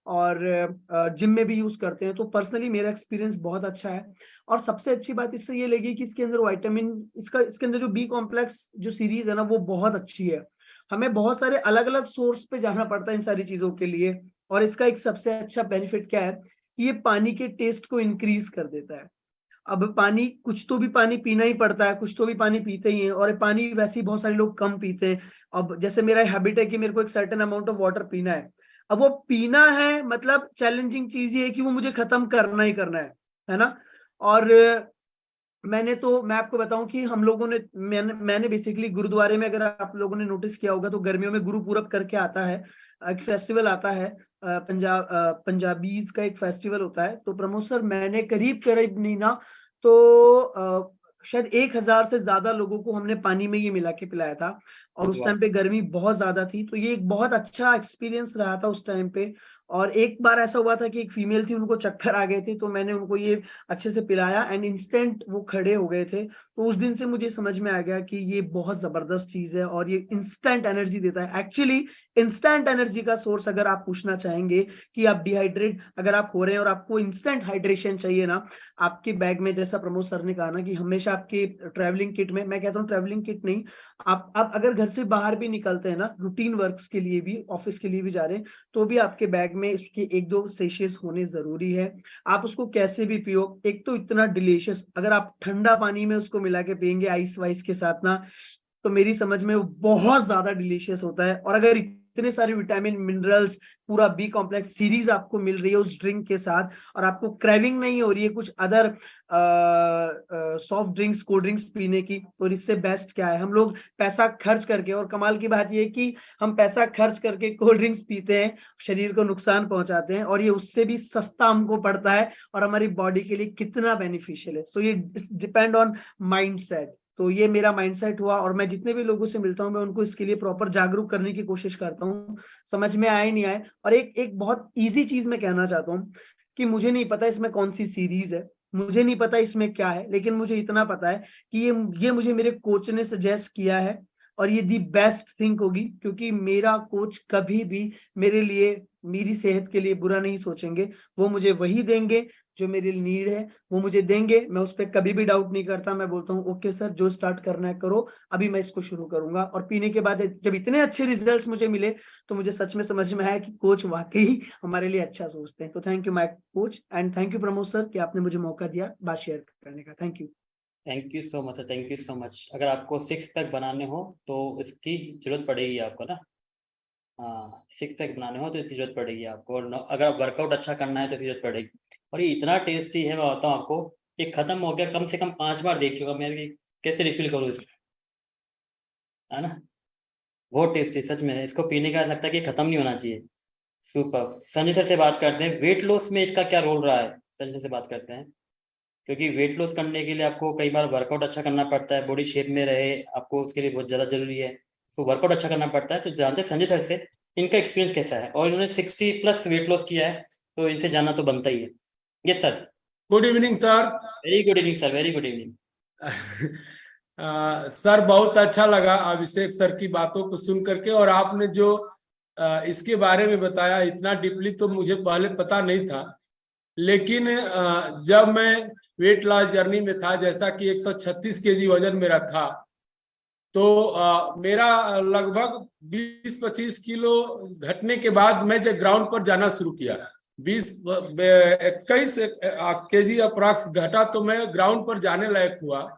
और जिम में भी यूज करते हैं, तो पर्सनली मेरा एक्सपीरियंस बहुत अच्छा है। और सबसे अच्छी बात इससे ये लगी कि इसके अंदर विटामिन, इसके अंदर जो बी कॉम्प्लेक्स जो सीरीज है ना वो बहुत अच्छी है। हमें बहुत सारे अलग अलग सोर्स पे जाना पड़ता है इन सारी चीजों के लिए, और इसका एक सबसे अच्छा बेनिफिट क्या है कि ये पानी के टेस्ट को इंक्रीज कर देता है। अब पानी, कुछ तो भी पानी पीना ही पड़ता है, कुछ तो भी पानी पीते ही हैं, और पानी वैसे ही बहुत सारे लोग कम पीते हैं। अब जैसे मेरा हैबिट है कि मेरे को एक सर्टेन अमाउंट ऑफ वाटर पीना है, अब वो पीना है मतलब चैलेंजिंग चीज ये है कि वो मुझे खत्म करना ही करना है ना। और मैं आपको बताऊं कि हम लोगों ने, मैंने बेसिकली गुरुद्वारे में, अगर आप लोगों ने नोटिस किया होगा तो गर्मियों में गुरु पूरब करके आता है, एक फेस्टिवल आता है, पंजाबीज का एक फेस्टिवल होता है। तो प्रमोद सर, मैंने करीब करीब नहीं ना तो शायद 1000 से ज्यादा लोगों को हमने पानी में ये मिला के पिलाया था, और उस टाइम पे गर्मी बहुत ज्यादा थी, तो ये एक बहुत अच्छा एक्सपीरियंस रहा था उस टाइम पे। और एक बार ऐसा हुआ था कि एक फीमेल थी, उनको चक्कर आ गए थे, तो मैंने उनको ये अच्छे से पिलाया एंड इंस्टेंट वो खड़े हो गए थे। तो उस दिन से मुझे समझ में आ गया कि ये बहुत जबरदस्त चीज है और ये इंस्टेंट एनर्जी देता है। एक्चुअली इंस्टेंट एनर्जी का सोर्स अगर आप पूछना चाहेंगे कि आप डिहाइड्रेट अगर आप हो रहे हैं और आपको इंस्टेंट हाइड्रेशन चाहिए ना, आपके बैग में, जैसा प्रमोद सर ने कहा ना कि हमेशा आपके ट्रैवलिंग किट में, मैं कहता हूँ ट्रैवलिंग किट नहीं, आप अगर घर से बाहर भी निकलते हैं ना, रूटीन वर्क्स के लिए भी, ऑफिस के लिए भी जा रहे हैं, तो भी आपके बैग में इसके 1-2 सेशेस होने जरूरी है। आप उसको कैसे भी पियो, एक तो इतना डिलीशियस, अगर आप ठंडा पानी में उसको मिला के पियेंगे आइस वाइस के साथ ना, तो मेरी समझ में वो बहुत ज्यादा डिलीशियस होता है। और अगर इतने सारे विटामिन, मिनरल्स, पूरा बी कॉम्प्लेक्स सीरीज आपको मिल रही है उस ड्रिंक के साथ, और आपको क्रेविंग नहीं हो रही है कुछ other soft drinks, cold drinks पीने की, तो इससे बेस्ट क्या है। हम लोग पैसा खर्च करके, और कमाल की बात ये है कि हम पैसा खर्च करके कोल्ड ड्रिंक्स पीते हैं, शरीर को नुकसान पहुंचाते हैं, और ये उससे भी सस्ता हमको पड़ता है और हमारी बॉडी के लिए कितना बेनिफिशियल है। सो ये डिपेंड ऑन माइंडसेट। तो ये मेरा माइंडसेट हुआ, और मैं जितने भी लोगों से मिलता हूँ मैं उनको इसके लिए प्रॉपर जागरूक करने की कोशिश करता हूँ, समझ में आए नहीं आए। और एक बहुत इजी चीज मैं कहना चाहता हूँ कि मुझे नहीं पता इसमें कौन सी सीरीज है, मुझे नहीं पता इसमें क्या है, लेकिन मुझे इतना पता है कि ये मुझे मेरे कोच ने सजेस्ट किया है, और ये दी बेस्ट थिंग होगी, क्योंकि मेरा कोच कभी भी मेरे लिए, मेरी सेहत के लिए बुरा नहीं सोचेंगे। वो मुझे वही देंगे जो मेरी नीड है, वो मुझे देंगे, मैं उस पर कभी भी डाउट नहीं करता। मैं बोलता हूँ ओके सर, जो स्टार्ट करना है करो, अभी मैं इसको शुरू करूंगा। और पीने के बाद जब इतने अच्छे रिजल्ट्स मुझे मिले तो मुझे सच में समझ में आया कि कोच वाकई हमारे लिए अच्छा सोचते हैं। तो thank you my coach, and thank you Pramod sir कि आपने मुझे मौका दिया बात शेयर करने का। Thank you. Thank you so much sir, thank you so much. अगर आपको 6 पैक बनाने हो तो इसकी जरूरत पड़ेगी आपको ना, हाँ 6 पैक बनाने हो तो इसकी जरूरत पड़ेगी आपको, और अगर आप वर्कआउट अच्छा करना है तो इसकी जरूरत पड़ेगी। और ये इतना टेस्टी है, मैं बताऊँ आपको, ये खत्म हो गया कम से कम 5 बार देख चुका मैं कि कैसे रिफिल करूँ इसको, है ना। बहुत टेस्टी सच में, इसको पीने का लगता है कि खत्म नहीं होना चाहिए। सुपर। संजय सर से बात करते हैं, वेट लॉस में इसका क्या रोल रहा है, संजय सर से बात करते हैं। क्योंकि वेट लॉस करने के लिए आपको कई बार वर्कआउट अच्छा करना पड़ता है, बॉडी शेप में रहे आपको, उसके लिए बहुत ज़्यादा जरूरी है, तो वर्कआउट अच्छा करना पड़ता है। तो जानते हैं संजय सर से इनका एक्सपीरियंस कैसा है, और इन्होंने 60+ वेट लॉस किया है, तो इनसे जानना तो बनता ही है। Yes sir. Good evening sir. Very good evening sir, very good evening. Sir बहुत अच्छा लगा अभिषेक सर की बातों को सुन करके, और आपने जो इसके बारे में बताया इतना डीपली तो मुझे पहले पता नहीं था, लेकिन जब मैं वेट लॉस जर्नी में था, जैसा कि 136 केजी वजन मेरा था, तो मेरा लगभग 20-25 किलो घटने के बाद मैं जब ग्राउंड पर जाना शुरू किया, 21 केजी अप्रॉक्स घटा तो मैं ग्राउंड पर जाने लायक हुआ।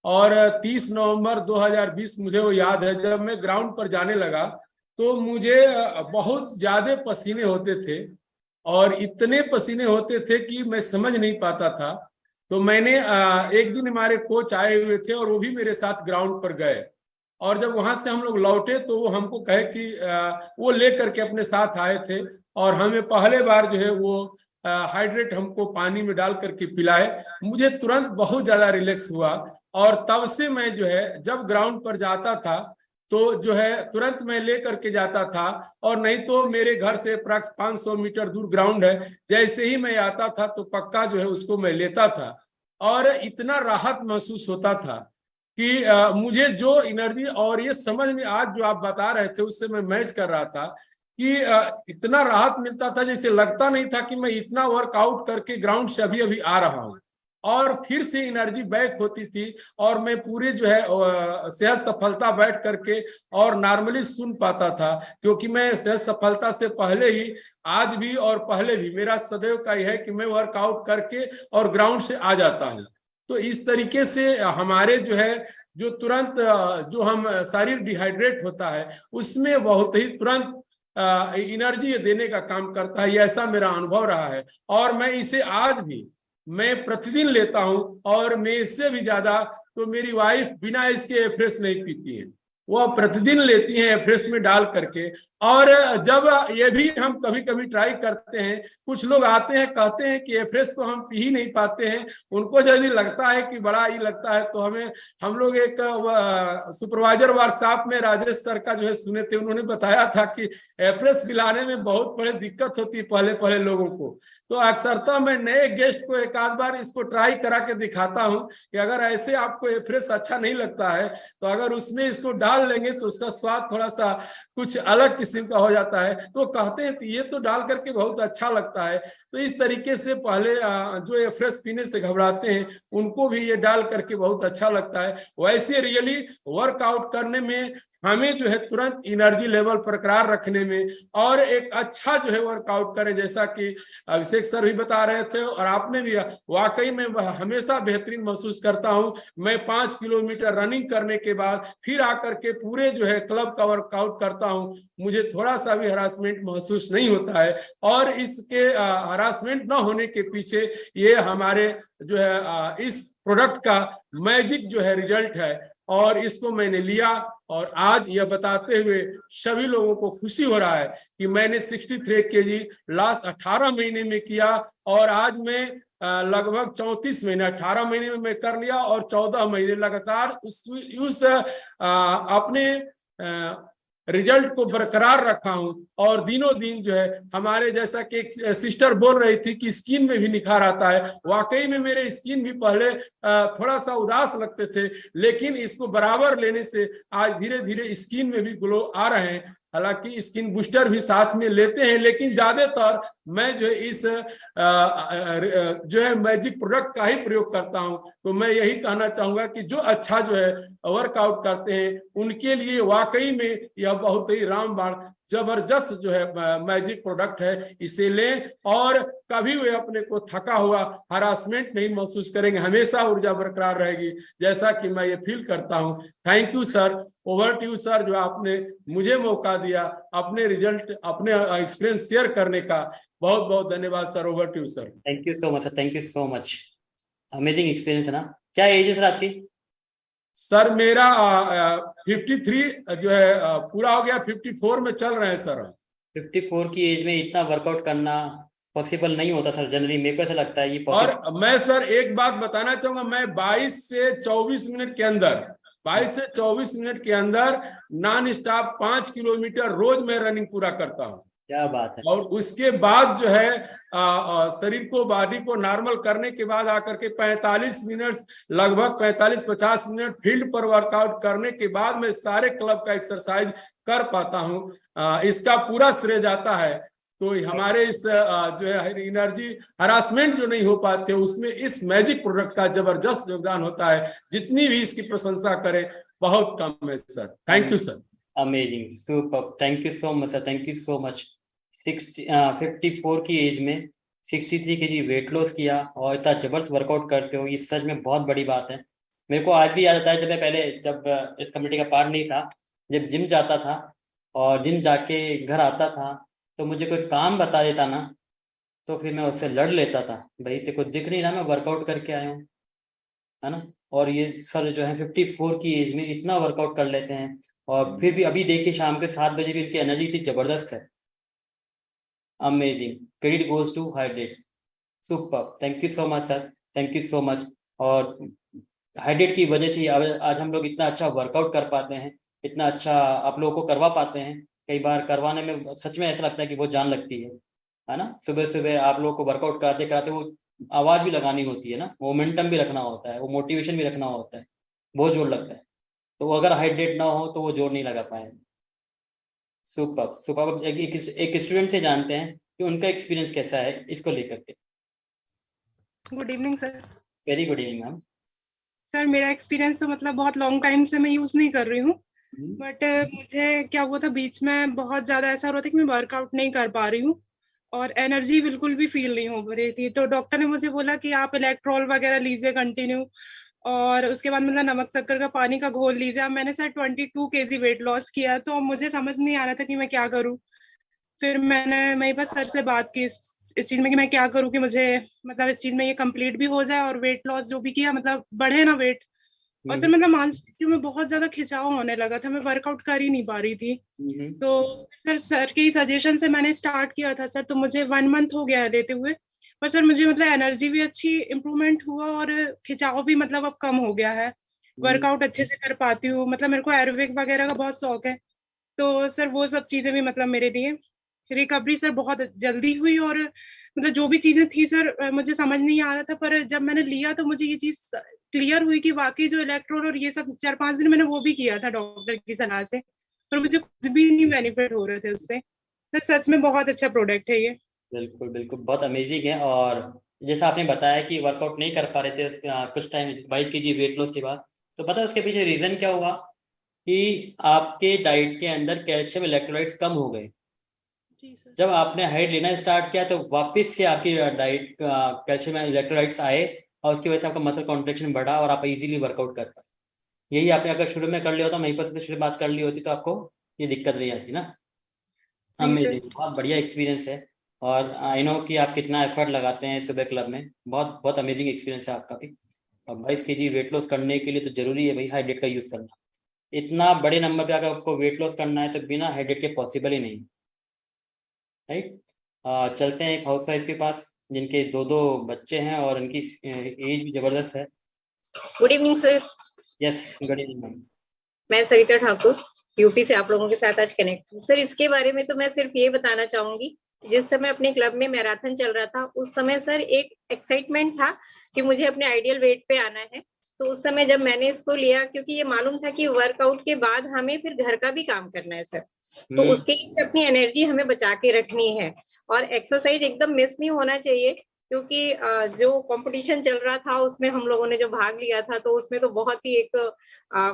और 30 नवंबर 2020 मुझे वो याद है, जब मैं ग्राउंड पर जाने लगा तो मुझे बहुत ज्यादा पसीने होते थे, और इतने पसीने होते थे कि मैं समझ नहीं पाता था। तो मैंने एक दिन हमारे कोच आए हुए थे और वो भी मेरे साथ ग्राउंड पर गए, और जब वहां से हम लोग लौटे तो वो हमको कहे कि वो लेकर के अपने साथ आए थे, और हमें पहले बार जो है वो हाइड्रेट हमको पानी में डाल करके पिलाए। मुझे तुरंत बहुत ज्यादा रिलैक्स हुआ, और तब से मैं जो है जब ग्राउंड पर जाता था तो जो है तुरंत मैं ले करके जाता था, और नहीं तो मेरे घर से अप्रॉक्स 500 मीटर दूर ग्राउंड है, जैसे ही मैं आता था तो पक्का जो है उसको मैं लेता था, और इतना राहत महसूस होता था कि मुझे जो एनर्जी, और ये समझ में आज जो आप बता रहे थे उससे मैं मैच कर रहा था कि इतना राहत मिलता था, जैसे लगता नहीं था कि मैं इतना वर्कआउट करके ग्राउंड से अभी अभी आ रहा हूँ, और फिर से एनर्जी बैक होती थी, और मैं पूरे जो है सेहत सफलता बैठ करके और नॉर्मली सुन पाता था, क्योंकि मैं सेहत सफलता से पहले ही, आज भी और पहले भी, मेरा सदैव का यह है कि मैं वर्कआउट करके और ग्राउंड से आ जाता हूँ। तो इस तरीके से हमारे जो है जो तुरंत जो हम शरीर डिहाइड्रेट होता है उसमें बहुत ही तुरंत एनर्जी देने का काम करता है, ऐसा मेरा अनुभव रहा है, और मैं इसे आज भी मैं प्रतिदिन लेता हूं, और मैं इससे भी ज्यादा तो मेरी वाइफ बिना इसके एफ्रेश नहीं पीती है, वह प्रतिदिन लेती हैं एफ्रेश में डाल करके। और जब ये भी हम कभी कभी ट्राई करते हैं, कुछ लोग आते हैं कहते हैं कि एफ्रेश तो हम पी ही नहीं पाते हैं, उनको यदि लगता है कि बड़ा ही लगता है, तो हम लोग एक सुपरवाइजर वर्कशॉप में राजेश सर का जो है सुने थे, उन्होंने बताया था कि एफ्रेश पिलाने में बहुत बड़ी दिक्कत होती है पहले पहले लोगों को। तो अक्सरता मैं नए गेस्ट को एक आध बार इसको ट्राई करा के दिखाता हूं कि अगर ऐसे आपको एफ्रेश अच्छा नहीं लगता है तो अगर उसमें इसको डाल लेंगे तो उसका स्वाद थोड़ा सा कुछ अलग किस्म का हो जाता है। तो कहते हैं ये तो डाल करके बहुत अच्छा लगता है। तो इस तरीके से पहले जो एफ्रेश पीने से घबराते हैं उनको भी ये डाल करके बहुत अच्छा लगता है। वैसे रियली वर्कआउट करने में हमें जो है तुरंत एनर्जी लेवल बरकरार रखने में और एक अच्छा जो है वर्कआउट करें, जैसा कि अभिषेक सर भी बता रहे थे और आपने भी, वाकई में हमेशा बेहतरीन महसूस करता हूं। मैं 5 किलोमीटर रनिंग करने के बाद फिर आकर के पूरे जो है क्लब का वर्कआउट करता हूं, मुझे थोड़ा सा भी हरासमेंट महसूस नहीं होता है। और इसके हरासमेंट न होने के पीछे ये हमारे जो है इस प्रोडक्ट का मैजिक जो है रिजल्ट है, और इसको मैंने लिया और आज यह बताते हुए सभी लोगों को खुशी हो रहा है कि मैंने 63 केजी लास्ट 18 महीने में किया, और आज मैं लगभग 34 महीने 18 महीने में मैं कर लिया, और 14 महीने लगातार उस अपने रिजल्ट को बरकरार रखा हूं। और दिनों दिन जो है हमारे, जैसा कि एक सिस्टर बोल रही थी कि स्किन में भी निखार आता है, वाकई में मेरे स्किन भी पहले थोड़ा सा उदास लगते थे, लेकिन इसको बराबर लेने से आज धीरे धीरे स्किन में भी ग्लो आ रहे हैं। हालांकि स्किन बूस्टर भी साथ में लेते हैं, लेकिन ज्यादातर मैं जो है इस जो है मैजिक प्रोडक्ट का ही प्रयोग करता हूं। तो मैं यही कहना चाहूंगा कि जो अच्छा जो है वर्कआउट करते हैं उनके लिए वाकई में यह बहुत ही रामबाण जबरदस्त जो है मैजिक प्रोडक्ट है, इसे लें और कभी वे अपने को थका हुआ हरासमेंट नहीं महसूस करेंगे, हमेशा ऊर्जा बरकरार रहेगी, जैसा कि मैं ये फील करता हूं। Thank you sir, over to you sir, जो आपने मुझे मौका दिया अपने रिजल्ट अपने एक्सपीरियंस शेयर करने का। बहुत बहुत धन्यवाद sir, over to you sir. Thank you so much sir, thank you so much. Amazing experience है ना। क्या एज है सर आपकी? सर मेरा 53 जो है पूरा हो गया, 54 में चल रहे हैं सर। 54 की एज में इतना वर्कआउट करना पॉसिबल नहीं होता सर, जनरली मेरे को ऐसा लगता है ये और मैं सर एक बात बताना चाहूंगा, मैं 22 से 24 मिनट के अंदर 22 से 24 मिनट के अंदर नॉन स्टॉप 5 किलोमीटर रोज मैं रनिंग पूरा करता हूं। क्या बात है। और उसके बाद जो है शरीर को, बॉडी को नॉर्मल करने के बाद आकर के 45 मिनट, लगभग 45-50 मिनट फील्ड पर वर्कआउट करने के बाद मैं सारे क्लब का एक्सरसाइज कर पाता हूँ। इसका पूरा श्रेय जाता है तो हमारे इस जो है एनर्जी हरासमेंट जो नहीं हो पाते उसमें इस मैजिक प्रोडक्ट का जबरदस्त योगदान होता है। जितनी भी इसकी प्रशंसा करें बहुत कम है sir. Thank you sir. Amazing, super, thank you so much sir, thank you so much. 54 की एज में 63 kg वेट लॉस किया और इतना जबरदस्त वर्कआउट करते हो, ये सच में बहुत बड़ी बात है। मेरे को आज भी याद आता है जब मैं पहले, जब इस कमेटी का पार्ट नहीं था, जब जिम जाता था और जिम जाके घर आता था तो मुझे कोई काम बता देता ना तो फिर मैं उससे लड़ लेता था, भाई तेरे को दिख नहीं रहा मैं वर्कआउट करके आया हूँ, है ना। और ये सर जो है 54 की एज में इतना वर्कआउट कर लेते हैं और फिर भी अभी देखिए शाम के 7 बजे भी इनकी एनर्जी इतनी जबरदस्त है। Amazing, credit goes to hydrate, super, thank you so much sir, thank you so much. और हाइड्रेट की वजह से आज हम लोग इतना अच्छा वर्कआउट कर पाते हैं, इतना अच्छा आप लोगों को करवा पाते हैं। कई बार करवाने में सच में ऐसा लगता है कि वो जान लगती है ना। सुबह सुबह आप लोगों को वर्कआउट कराते कराते वो आवाज़ भी लगानी होती है ना, मोमेंटम भी रखना होता है, वो मोटिवेशन भी रखना होता है, बहुत जोर लगता है। तो अगर हाइड्रेट ना हो तो वो जोर नहीं लगा पाए। Super super. एक स्टूडेंट से जानते हैं कि उनका एक्सपीरियंस कैसा है इसको लेकर के। Good evening sir. Very good evening ma'am. Sir मेरा एक्सपीरियंस तो मतलब बहुत लॉन्ग टाइम से मैं यूज नहीं कर रही हूँ, बट मुझे क्या हुआ था बीच में, बहुत ज्यादा ऐसा हो रहा था कि मैं वर्कआउट नहीं कर पा रही हूँ और एनर्जी बिल्कुल भी फील नहीं हो रही थी। तो डॉक्टर ने मुझे बोला कि आप इलेक्ट्रोल वगैरह लीजिए कंटिन्यू, और उसके बाद मतलब नमक शक्कर का पानी का घोल लीजिए। मैंने सर 22 kg वेट लॉस किया, तो मुझे समझ नहीं आ रहा था कि मैं क्या करूँ। फिर मैंने मेरे पास सर से बात की इस चीज में कि मैं क्या करूँ कि मुझे मतलब इस चीज में ये कंप्लीट भी हो जाए और वेट लॉस जो भी किया मतलब बढ़े ना वेट। और सर मतलब मांसपेशियों में बहुत ज्यादा खिंचाव होने लगा था, मैं वर्कआउट कर ही नहीं पा रही थी। तो सर के सजेशन से मैंने स्टार्ट किया था सर, तो मुझे 1 मंथ हो गया है लेते हुए। पर सर मुझे मतलब एनर्जी भी अच्छी इम्प्रूवमेंट हुआ और खिंचाव भी मतलब अब कम हो गया है, वर्कआउट अच्छे से कर पाती हूँ। मतलब मेरे को एरोबिक वगैरह का बहुत शौक है, तो सर वो सब चीजें भी मतलब मेरे लिए रिकवरी सर बहुत जल्दी हुई। और मतलब जो भी चीजें थी सर मुझे समझ नहीं आ रहा था, पर जब मैंने लिया तो मुझे ये चीज क्लियर हुई कि वाकई जो इलेक्ट्रोल और ये सब 4-5 दिन मैंने वो भी किया था डॉक्टर की सलाह से, पर मुझे कुछ भी नहीं बेनिफिट हो रहे थे उससे। सर सच में बहुत अच्छा प्रोडक्ट है ये। बिल्कुल बिल्कुल, बहुत अमेजिंग है। और जैसा आपने बताया कि वर्कआउट नहीं कर पा रहे थे कुछ टाइम 22 kg वेट लॉस के बाद, तो पता है उसके पीछे रीजन क्या हुआ कि आपके डाइट के अंदर कैल्शियम इलेक्ट्रोलाइट्स कम हो गए। जब आपने हाइट लेना स्टार्ट किया तो वापस से आपकी डाइट कैल्शियम इलेक्ट्रोलाइट्स आए और उसकी वजह से आपका मसल कॉन्ट्रेक्शन बढ़ा और आप इजीली वर्कआउट कर पाए। यही आपने अगर शुरू में कर लिया होता, वहीं पर से शुरू बात कर ली होती तो आपको ये दिक्कत नहीं आती ना। अमेजिंग, बहुत बढ़िया एक्सपीरियंस है। और आई नो कि आप कितना एफर्ट लगाते हैं सुबह क्लब में, बहुत बहुत अमेजिंग एक्सपीरियंस है आपका भी। और 22 kg वेट लॉस करने के लिए तो जरूरी है भाई हाइड्रेट का यूज़ करना। इतना बड़े नंबर पे अगर आपको वेट लॉस करना है तो बिना हाइड्रेट के पॉसिबल ही नहीं, राइट। चलते हैं एक हाउसवाइफ के पास जिनके 2 बच्चे हैं और उनकी एज भी जबरदस्त है। Good evening sir. Yes, good evening ma'am. मैं सरिता ठाकुर यूपी से आप लोगों के साथ आज कनेक्ट हूँ सर। इसके बारे में तो मैं सिर्फ ये बताना चाहूंगी, जिस समय अपने क्लब में मैराथन चल रहा था उस समय सर एक एक्साइटमेंट था कि मुझे अपने आइडियल वेट पे आना है। तो उस समय जब मैंने इसको लिया, क्योंकि ये मालूम था कि वर्कआउट के बाद हमें फिर घर का भी काम करना है सर, तो उसके लिए अपनी एनर्जी हमें बचा के रखनी है और एक्सरसाइज एकदम मिस नहीं होना चाहिए। क्योंकि जो कंपटीशन चल रहा था उसमें हम लोगों ने जो भाग लिया था तो उसमें तो बहुत ही एक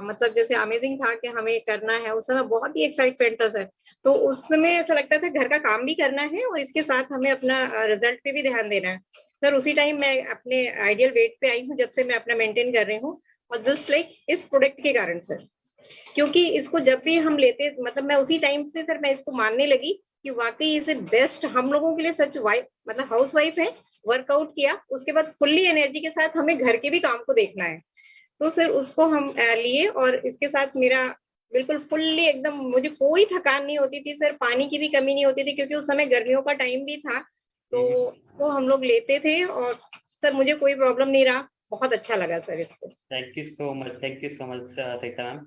मतलब जैसे अमेजिंग था कि हमें करना है। उस समय बहुत ही एक्साइटमेंट था सर। तो उस समय ऐसा लगता था घर का काम भी करना है और इसके साथ हमें अपना रिजल्ट पे भी ध्यान देना है सर। उसी टाइम मैं अपने आइडियल वेट पे आई हूँ जब से मैं अपना मेंटेन कर रही हूँ, और जस्ट लाइक इस प्रोडक्ट के कारण सर। क्योंकि इसको जब भी हम लेते मतलब मैं उसी टाइम से सर मैं इसको मानने लगी कि वाकई इसे बेस्ट हम लोगों के लिए सच वाइफ मतलब हाउस वाइफ है, वर्कआउट किया उसके बाद फुल्ली एनर्जी के साथ हमें घर के भी काम को देखना है। तो सर उसको हम लिए और इसके साथ मेरा बिल्कुल फुल्ली एकदम मुझे कोई थकान नहीं होती थी सर, पानी की भी कमी नहीं होती थी क्योंकि उस समय गर्मियों का टाइम भी था। तो इसको हम लोग लेते थे और सर मुझे कोई प्रॉब्लम नहीं रहा, बहुत अच्छा लगा सर इसको। Thank you so much, thank you so much Sarita ma'am.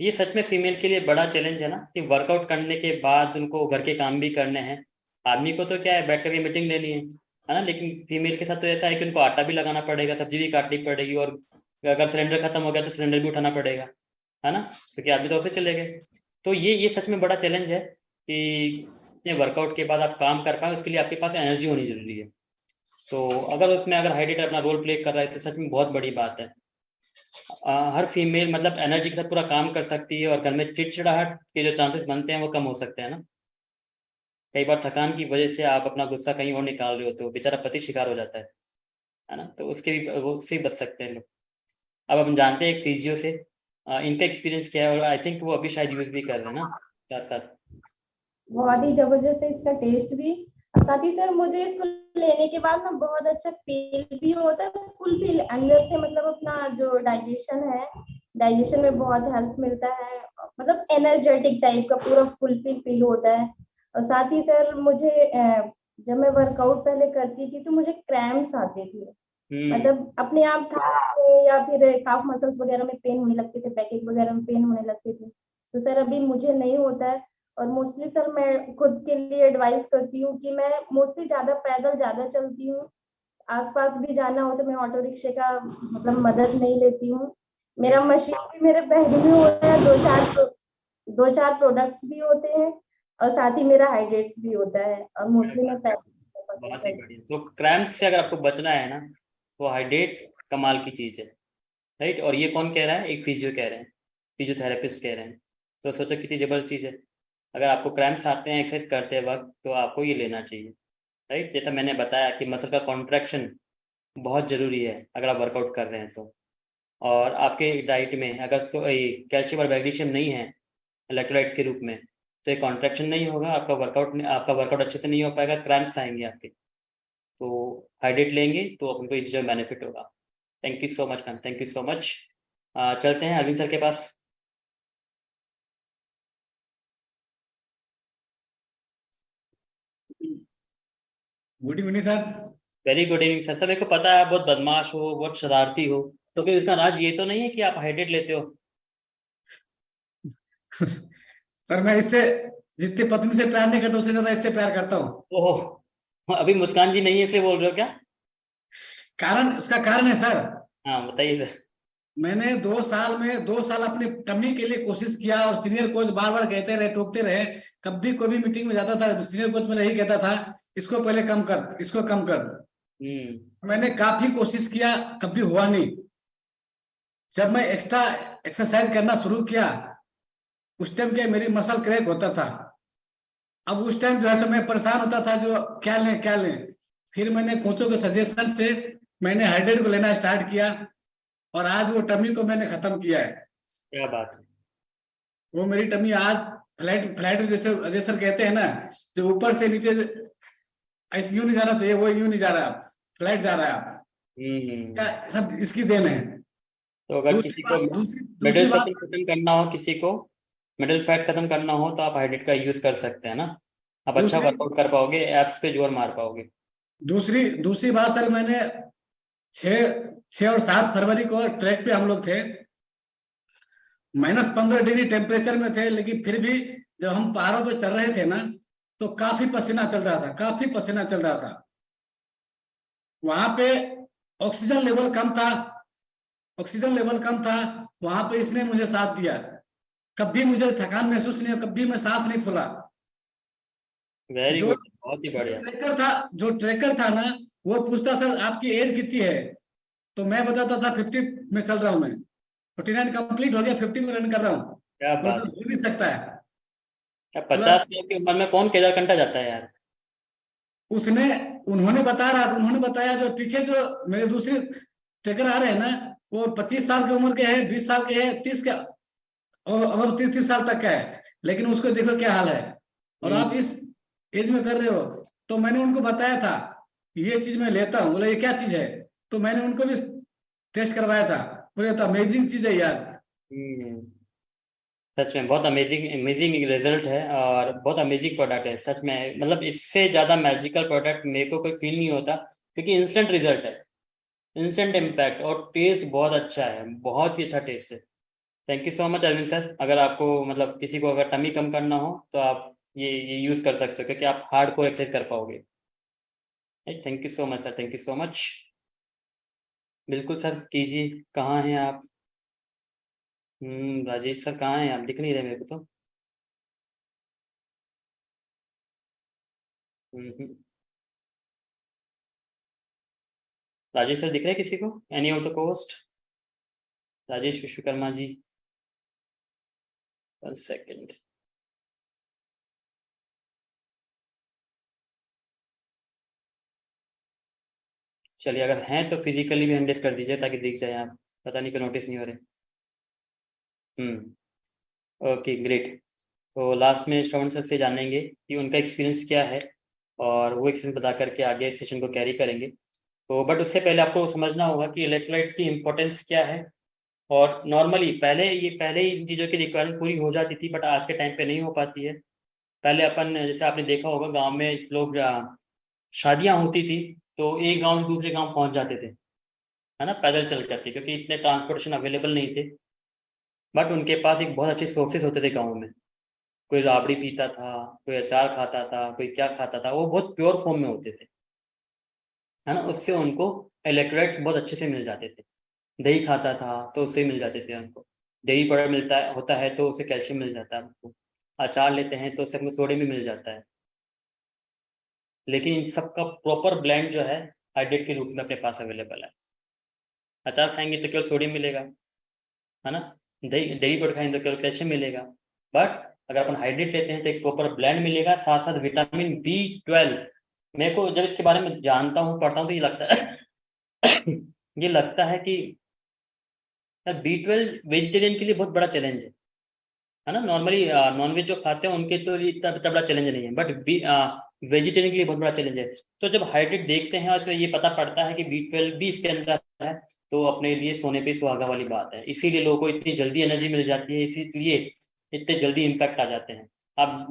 ये सच में फीमेल के लिए बड़ा चैलेंज है ना, कि वर्कआउट करने के बाद उनको घर के काम भी करने हैं। आदमी को तो क्या है, बैठ कर के मीटिंग लेनी है ना, लेकिन फीमेल के साथ तो ऐसा है कि उनको आटा भी लगाना पड़ेगा, सब्जी भी काटनी पड़ेगी, और अगर सिलेंडर खत्म हो गया तो सिलेंडर भी उठाना पड़ेगा, है ना, क्योंकि आदमी तो ऑफिस चले गए। तो ये सच में बड़ा चैलेंज है कि वर्कआउट के बाद आप काम कर पाए, उसके लिए आपके पास एनर्जी होनी जरूरी है। तो अगर उसमें अगर हाइड्रेटर अपना रोल प्ले कर रहा है तो सच में बहुत बड़ी बात है। हर फीमेल मतलब एनर्जी के साथ पूरा काम कर सकती है, और घर में चिड़चिड़ाहट के जो चांसेस बनते हैं वो कम हो सकते हैं ना। कई बार थकान की वजह से आप अपना गुस्सा कहीं और निकाल रहे हो तो बेचारा पति शिकार हो जाता है ना, तो उसके भी वो उससे बच सकते हैं लोग। अब हम जानते हैं एक फिजियो से इनका एक्सपीरियंस क्या है, और आई थिंक वो अभी शायद यूज भी कर रहे हैं ना साथ साथ। बहुत ही जबरदस्त है इसका टेस्ट भी, और साथ ही सर मुझे इसको लेने के बाद ना बहुत अच्छा फील भी होता है, फुल फील अंदर से, मतलब अपना जो डाइजेशन है, डाइजेशन में बहुत हेल्प मिलता है, मतलब एनर्जेटिक टाइप का पूरा फुल फील होता है। और साथ ही सर मुझे जब मैं वर्कआउट पहले करती थी तो मुझे क्रैम्प्स आते थे, मतलब अपने आप था या फिर काफ मसल्स वगैरह में पेन होने लगते थे, बैक वगैरह में पेन होने लगते थे। तो सर अभी मुझे नहीं होता है, और मोस्टली सर मैं खुद के लिए एडवाइस करती हूँ कि मैं मोस्टली ज्यादा पैदल ज्यादा चलती हूँ, आसपास भी जाना हो तो मैं ऑटो रिक्शे का मतलब मदद नहीं लेती हूँ। मेरा मशीन भी मेरे बैग में होता है, दो चार प्रोडक्ट्स भी होते हैं, और साथ ही मेरा हाइड्रेट्स भी होता है, और मोस्टली मैं बहुत ही बढ़िया। तो क्रैम्प्स से अगर आपको बचना है ना तो हाइड्रेट कमाल की चीज है, राइट। और ये कौन कह रहा है, एक फिजियो कह रहे हैं, फिजियोथेरेपिस्ट कह रहे हैं। तो सोचो कितनी जबरदस्त चीज है। अगर आपको क्रैम्प्स आते हैं एक्सरसाइज करते वक्त तो आपको ये लेना चाहिए, राइट। जैसा मैंने बताया कि मसल का कॉन्ट्रैक्शन बहुत ज़रूरी है अगर आप वर्कआउट कर रहे हैं तो। और आपके डाइट में अगर कैल्शियम और मैग्नीशियम नहीं है इलेक्ट्रोलाइट्स के रूप में, तो एक कॉन्ट्रैक्शन नहीं होगा, आपका वर्कआउट अच्छे से नहीं हो पाएगा, क्रैम्प्स आएंगे आपके। तो हाइड्रेट लेंगे तो अपन को इस जो बेनिफिट होगा। Thank you so much ma'am, thank you so much. चलते हैं अरविंद सर के पास। Good evening sir. Very good evening sir. Sir मेरे को पता है आप बहुत बदमाश हो, बहुत शरारती हो, तो फिर इसका राज ये तो नहीं है कि आप हाइड्रेट लेते हो? सर मैं इससे जितनी पत्नी से प्यार नहीं करता उससे ज्यादा इससे प्यार करता हूँ। ओह, अभी मुस्कान जी नहीं है इसलिए बोल रहे हो क्या? उसका कारण है सर। हाँ बताइए सर। मैंने 2 साल अपनी टम्मी के लिए कोशिश किया, और सीनियर कोच बार बार कहते रहे, टोकते रहे। कभी कोई भी मीटिंग में जाता था सीनियर कोच मेरा यही कहता था, इसको पहले कम कर, इसको कम कर। मैंने काफी कोशिश किया, कभी हुआ नहीं। जब मैं एक्स्ट्रा एक्सरसाइज करना शुरू किया उस टाइम क्या मेरी मसल क्रैक होता था। अब उस टाइम जो है सो मैं परेशान होता था, जो क्या लें। फिर मैंने कोचों के सजेशन से मैंने हाइड्रेट को लेना स्टार्ट किया, और आज वो टमी को मैंने खत्म किया है। क्या बात है। वो मेरी टमी आज फ्लाइट में जैसे अजय सर कहते हैं ना, जो ऊपर से नीचे ऐसे यूं नहीं जाना चाहिए, वो यूं नहीं जा रहा, फ्लाइट जा रहा है। क्या सब इसकी देन है। तो अगर किसी को मिडिल फैट खत्म करना हो, किसी को मिडिल फैट खत्म करना हो तो आप हाइड्रेट का यूज कर सकते हैं ना, आप अच्छा वर्कआउट कर पाओगे, एब्स पे जोर मार पाओगे। दूसरी बात सर, मैंने 6 और 7 फरवरी को ट्रैक पे हम लोग थे, -15 डिग्री टेम्परेचर में थे, लेकिन फिर भी जब हम पहाड़ों पे चल रहे थे ना तो काफी पसीना चल रहा था। वहां पे ऑक्सीजन लेवल कम था, वहां पे इसने मुझे साथ दिया। कभी मुझे थकान महसूस नहीं, कभी मैं सांस नहीं फूला। वेरी गुड, बहुत ही बढ़िया। जो ट्रैकर था ना, वो पूछता सर आपकी एज कितनी है, तो मैं बताता था 50 में चल रहा हूं, मैं 49 कंप्लीट हो गया, 50 में रन कर रहा हूँ। क्या बात हो नहीं सकता है। 50 साल की उम्र में कौन केदारकंठा जाता है यार। उन्होंने बताया जो पीछे जो मेरे दूसरे ट्रैकर आ रहे हैं ना, वो 25 साल की उम्र के हैं, 20 साल के हैं, 30 का, और अब 30 साल तक का है, लेकिन उसको देखो क्या हाल है, और आप इस एज में कर रहे हो। तो मैंने उनको बताया था ये चीज मैं लेता हूँ, बोले ये क्या चीज है, तो मैंने उनको भी टेस्ट करवाया था, बोले तो अमेजिंग चीज है यार। सच में बहुत अमेजिंग रिजल्ट है, और बहुत अमेजिंग प्रोडक्ट है सच में। मतलब इससे ज्यादा मैजिकल प्रोडक्ट मेरे को कोई फील नहीं होता, क्योंकि इंस्टेंट रिजल्ट है, इंस्टेंट इम्पैक्ट, और टेस्ट बहुत अच्छा है, बहुत ही अच्छा टेस्ट है। Thank you so much Arvind sir. अगर आपको मतलब किसी को अगर टमी कम करना हो तो आप ये यूज़ कर सकते हो, क्योंकि आप हार्डकोर एक्सरसाइज कर पाओगे। Thank you so much sir, thank you so much. बिल्कुल सर, कीजिए। कहाँ हैं आप? राजेश सर कहाँ हैं आप? दिख नहीं रहे मेरे को तो। हम्म, राजेश सर दिख रहे हैं किसी को? Any of the cost? Rajesh Vishwakarma ji, 1 second. चलिए, अगर हैं तो फिजिकली भी हैंड रेस कर दीजिए ताकि दिख जाए आप। पता नहीं क्यों नोटिस नहीं हो रहे। Okay great. तो लास्ट में श्रवण सर से जानेंगे कि उनका एक्सपीरियंस क्या है, और वो एक्सपीरियंस बता करके आगे सेशन को कैरी करेंगे। तो बट उससे पहले आपको समझना होगा कि इलेक्ट्रोलाइट्स की इम्पोर्टेंस क्या है। और नॉर्मली पहले ही इन चीज़ों की रिक्वायरमेंट पूरी हो जाती थी, बट आज के टाइम पे नहीं हो पाती है। पहले अपन, जैसे आपने देखा होगा, गांव में लोग शादियां होती थी तो एक गांव से दूसरे गांव पहुंच जाते थे, है ना, पैदल चल करके, क्योंकि इतने ट्रांसपोर्टेशन अवेलेबल नहीं थे। बट उनके पास एक बहुत अच्छे सोर्सेज होते थे गाँव में। कोई राबड़ी पीता था, कोई अचार खाता था, कोई क्या खाता था, वो बहुत प्योर फॉर्म में होते थे, है ना। उससे उनको इलेक्ट्रोलाइट्स बहुत अच्छे से मिल जाते थे। दही खाता था तो उससे मिल जाते थे उनको। दही पाउडर होता है तो उससे कैल्शियम मिल जाता है उनको। अचार लेते हैं तो उससे हमको सोडियम भी मिल जाता है। लेकिन इन सब का प्रॉपर ब्लेंड जो है हाइड्रेट के रूप में अपने पास अवेलेबल है। अचार खाएंगे तो केवल सोडियम मिलेगा, है ना। दही पाउडर खाएंगे तो केवल कैल्शियम मिलेगा। बट अगर अपन हाइड्रेट लेते हैं तो एक प्रॉपर ब्लेंड मिलेगा, साथ साथ विटामिन B12। मेरे को जब इसके बारे में जानता हूँ, पढ़ता हूँ, तो ये लगता है ये लगता है कि यार B12 वेजिटेरियन के लिए बहुत बड़ा चैलेंज है ना। नॉर्मली नॉनवेज जो खाते हैं उनके तो लिए इतना बड़ा चैलेंज नहीं है, बट वेजिटेरियन के लिए बहुत बड़ा चैलेंज है। तो जब हाइड्रेट देखते हैं और ये पता पड़ता है कि B12 भी इसके अंदर है, तो अपने लिए सोने पे सुहागा वाली बात है। इसीलिए लोगों को इतनी जल्दी एनर्जी मिल जाती है, इसीलिए इतने जल्दी इम्पैक्ट आ जाते हैं। अब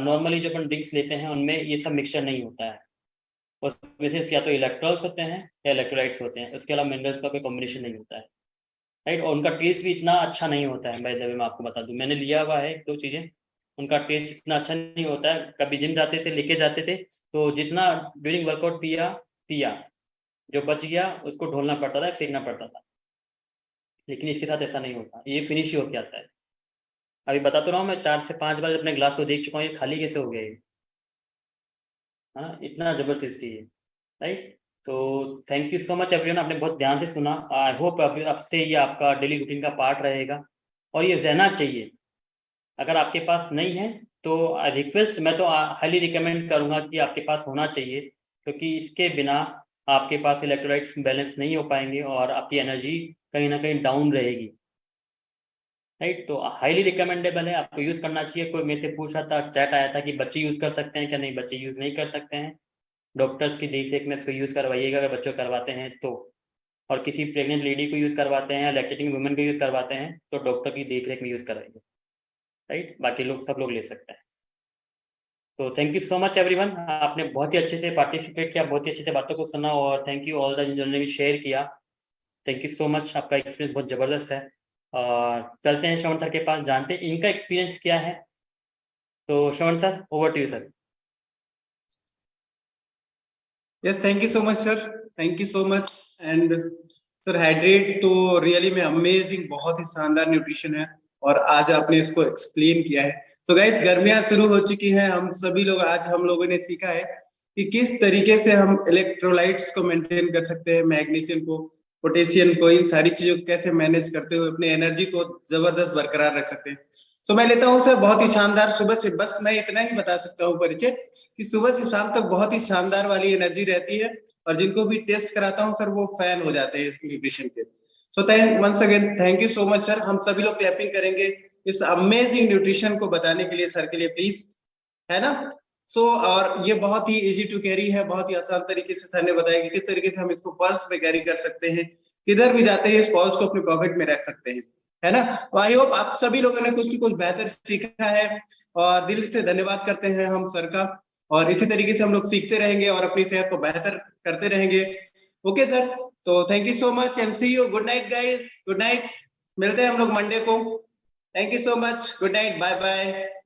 नॉर्मली जो अपन ड्रिंक्स लेते हैं उनमें ये सब मिक्सचर नहीं होता है, उसमें सिर्फ या तो इलेक्ट्रॉल्स होते हैं या इलेक्ट्रोलाइट्स होते हैं, उसके अलावा मिनरल्स का कोई कॉम्बिनेशन नहीं होता है, राइट। और उनका टेस्ट भी इतना अच्छा नहीं होता है। बाय द वे मैं आपको बता दूं, मैंने लिया हुआ है 2 चीज़ें, उनका टेस्ट इतना अच्छा नहीं होता है। कभी जिम जाते थे, लेके जाते थे, तो जितना ड्यूरिंग वर्कआउट पिया पिया, जो बच गया उसको ढोलना पड़ता था, फेंकना पड़ता था। लेकिन इसके साथ ऐसा नहीं होता, ये फिनिश ही होके आता है। अभी बता तो रहा हूँ मैं, 4 से 5 बार अपने ग्लास को देख चुका हूँ, ये खाली कैसे हो गया ये, हाँ, इतना जबरदस्ती है, राइट। तो thank you so much everyone, आपने बहुत ध्यान से सुना। आई होप अब से ये आपका डेली रूटीन का पार्ट रहेगा, और ये रहना चाहिए। अगर आपके पास नहीं है तो रिक्वेस्ट, मैं तो हाईली रिकमेंड करूंगा कि आपके पास होना चाहिए, क्योंकि इसके बिना आपके पास इलेक्ट्रोलाइट्स बैलेंस नहीं हो पाएंगे और आपकी एनर्जी कहीं ना कहीं डाउन रहेगी, राइट। तो हाईली रिकमेंडेबल है, आपको यूज़ करना चाहिए। कोई मेरे से पूछ रहा था, चैट आया था कि बच्चे यूज़ कर सकते हैं क्या? नहीं, बच्चे यूज़ नहीं कर सकते हैं। डॉक्टर्स की देख रेख में इसको यूज़ करवाइएगा अगर बच्चों करवाते हैं तो। और किसी प्रेग्नेंट लेडी को यूज़ करवाते हैं, लैक्टेटिंग वुमेन को यूज़ करवाते हैं, तो डॉक्टर की देख रेख में यूज़ करवाइए, राइट। बाकी लोग, सब लोग ले सकते हैं। तो thank you so much everyone, आपने बहुत ही अच्छे से पार्टिसिपेट किया, बहुत ही अच्छे से बातों को सुना, और थैंक यू ऑल द जिन्होंने भी शेयर किया। थैंक यू सो मच, आपका एक्सपीरियंस बहुत ज़बरदस्त है। और चलते हैं श्रवण सर के पास, जानते हैं इनका एक्सपीरियंस क्या है। तो Shravan sir, over to you sir. Yes, thank you so much sir, thank you so much. And sir, hydrate तो रियली में अमेजिंग, बहुत ही शानदार न्यूट्रिशन है, और आज आपने इसको एक्सप्लेन किया है। तो गाइस, गर्मियां शुरू हो चुकी हैं, हम सभी लोग, आज हम लोगों ने सीखा है कि किस तरीके से हम इलेक्ट्रोलाइट्स को मेंटेन कर सकते हैं, मैग्नीशियम को, पोटेशियम को, इन सारी चीजों को कैसे मैनेज करते हुए अपने एनर्जी को जबरदस्त बरकरार रख सकते हैं। तो मैं लेता हूँ सर बहुत ही शानदार, सुबह से बस मैं इतना ही बता सकता हूँ परिचय, कि सुबह से शाम तक बहुत ही शानदार वाली एनर्जी रहती है, और जिनको भी टेस्ट कराता हूँ सर, वो फैन हो जाते हैं इस न्यूट्रिशन के। So once again thank you so much sir. हम सभी लोग क्लैपिंग करेंगे इस अमेजिंग न्यूट्रिशन को बताने के लिए सर के लिए, प्लीज, है ना। और ये बहुत ही इजी टू कैरी है, बहुत ही आसान तरीके से सर ने बताया कि किस तरीके से हम इसको पर्स में कैरी कर सकते हैं, किधर भी जाते हैं इस पाउच को अपने पॉकेट में रख सकते हैं, है ना। तो आई होप आप सभी लोगों ने कुछ बेहतर सीखा है, और दिल से धन्यवाद करते हैं हम सर का। और इसी तरीके से हम लोग सीखते रहेंगे और अपनी सेहत को बेहतर करते रहेंगे। ओके सर, तो thank you so much and see you. Good night guys, good night. मिलते हैं हम लोग मंडे को। Thank you so much, good night, bye bye.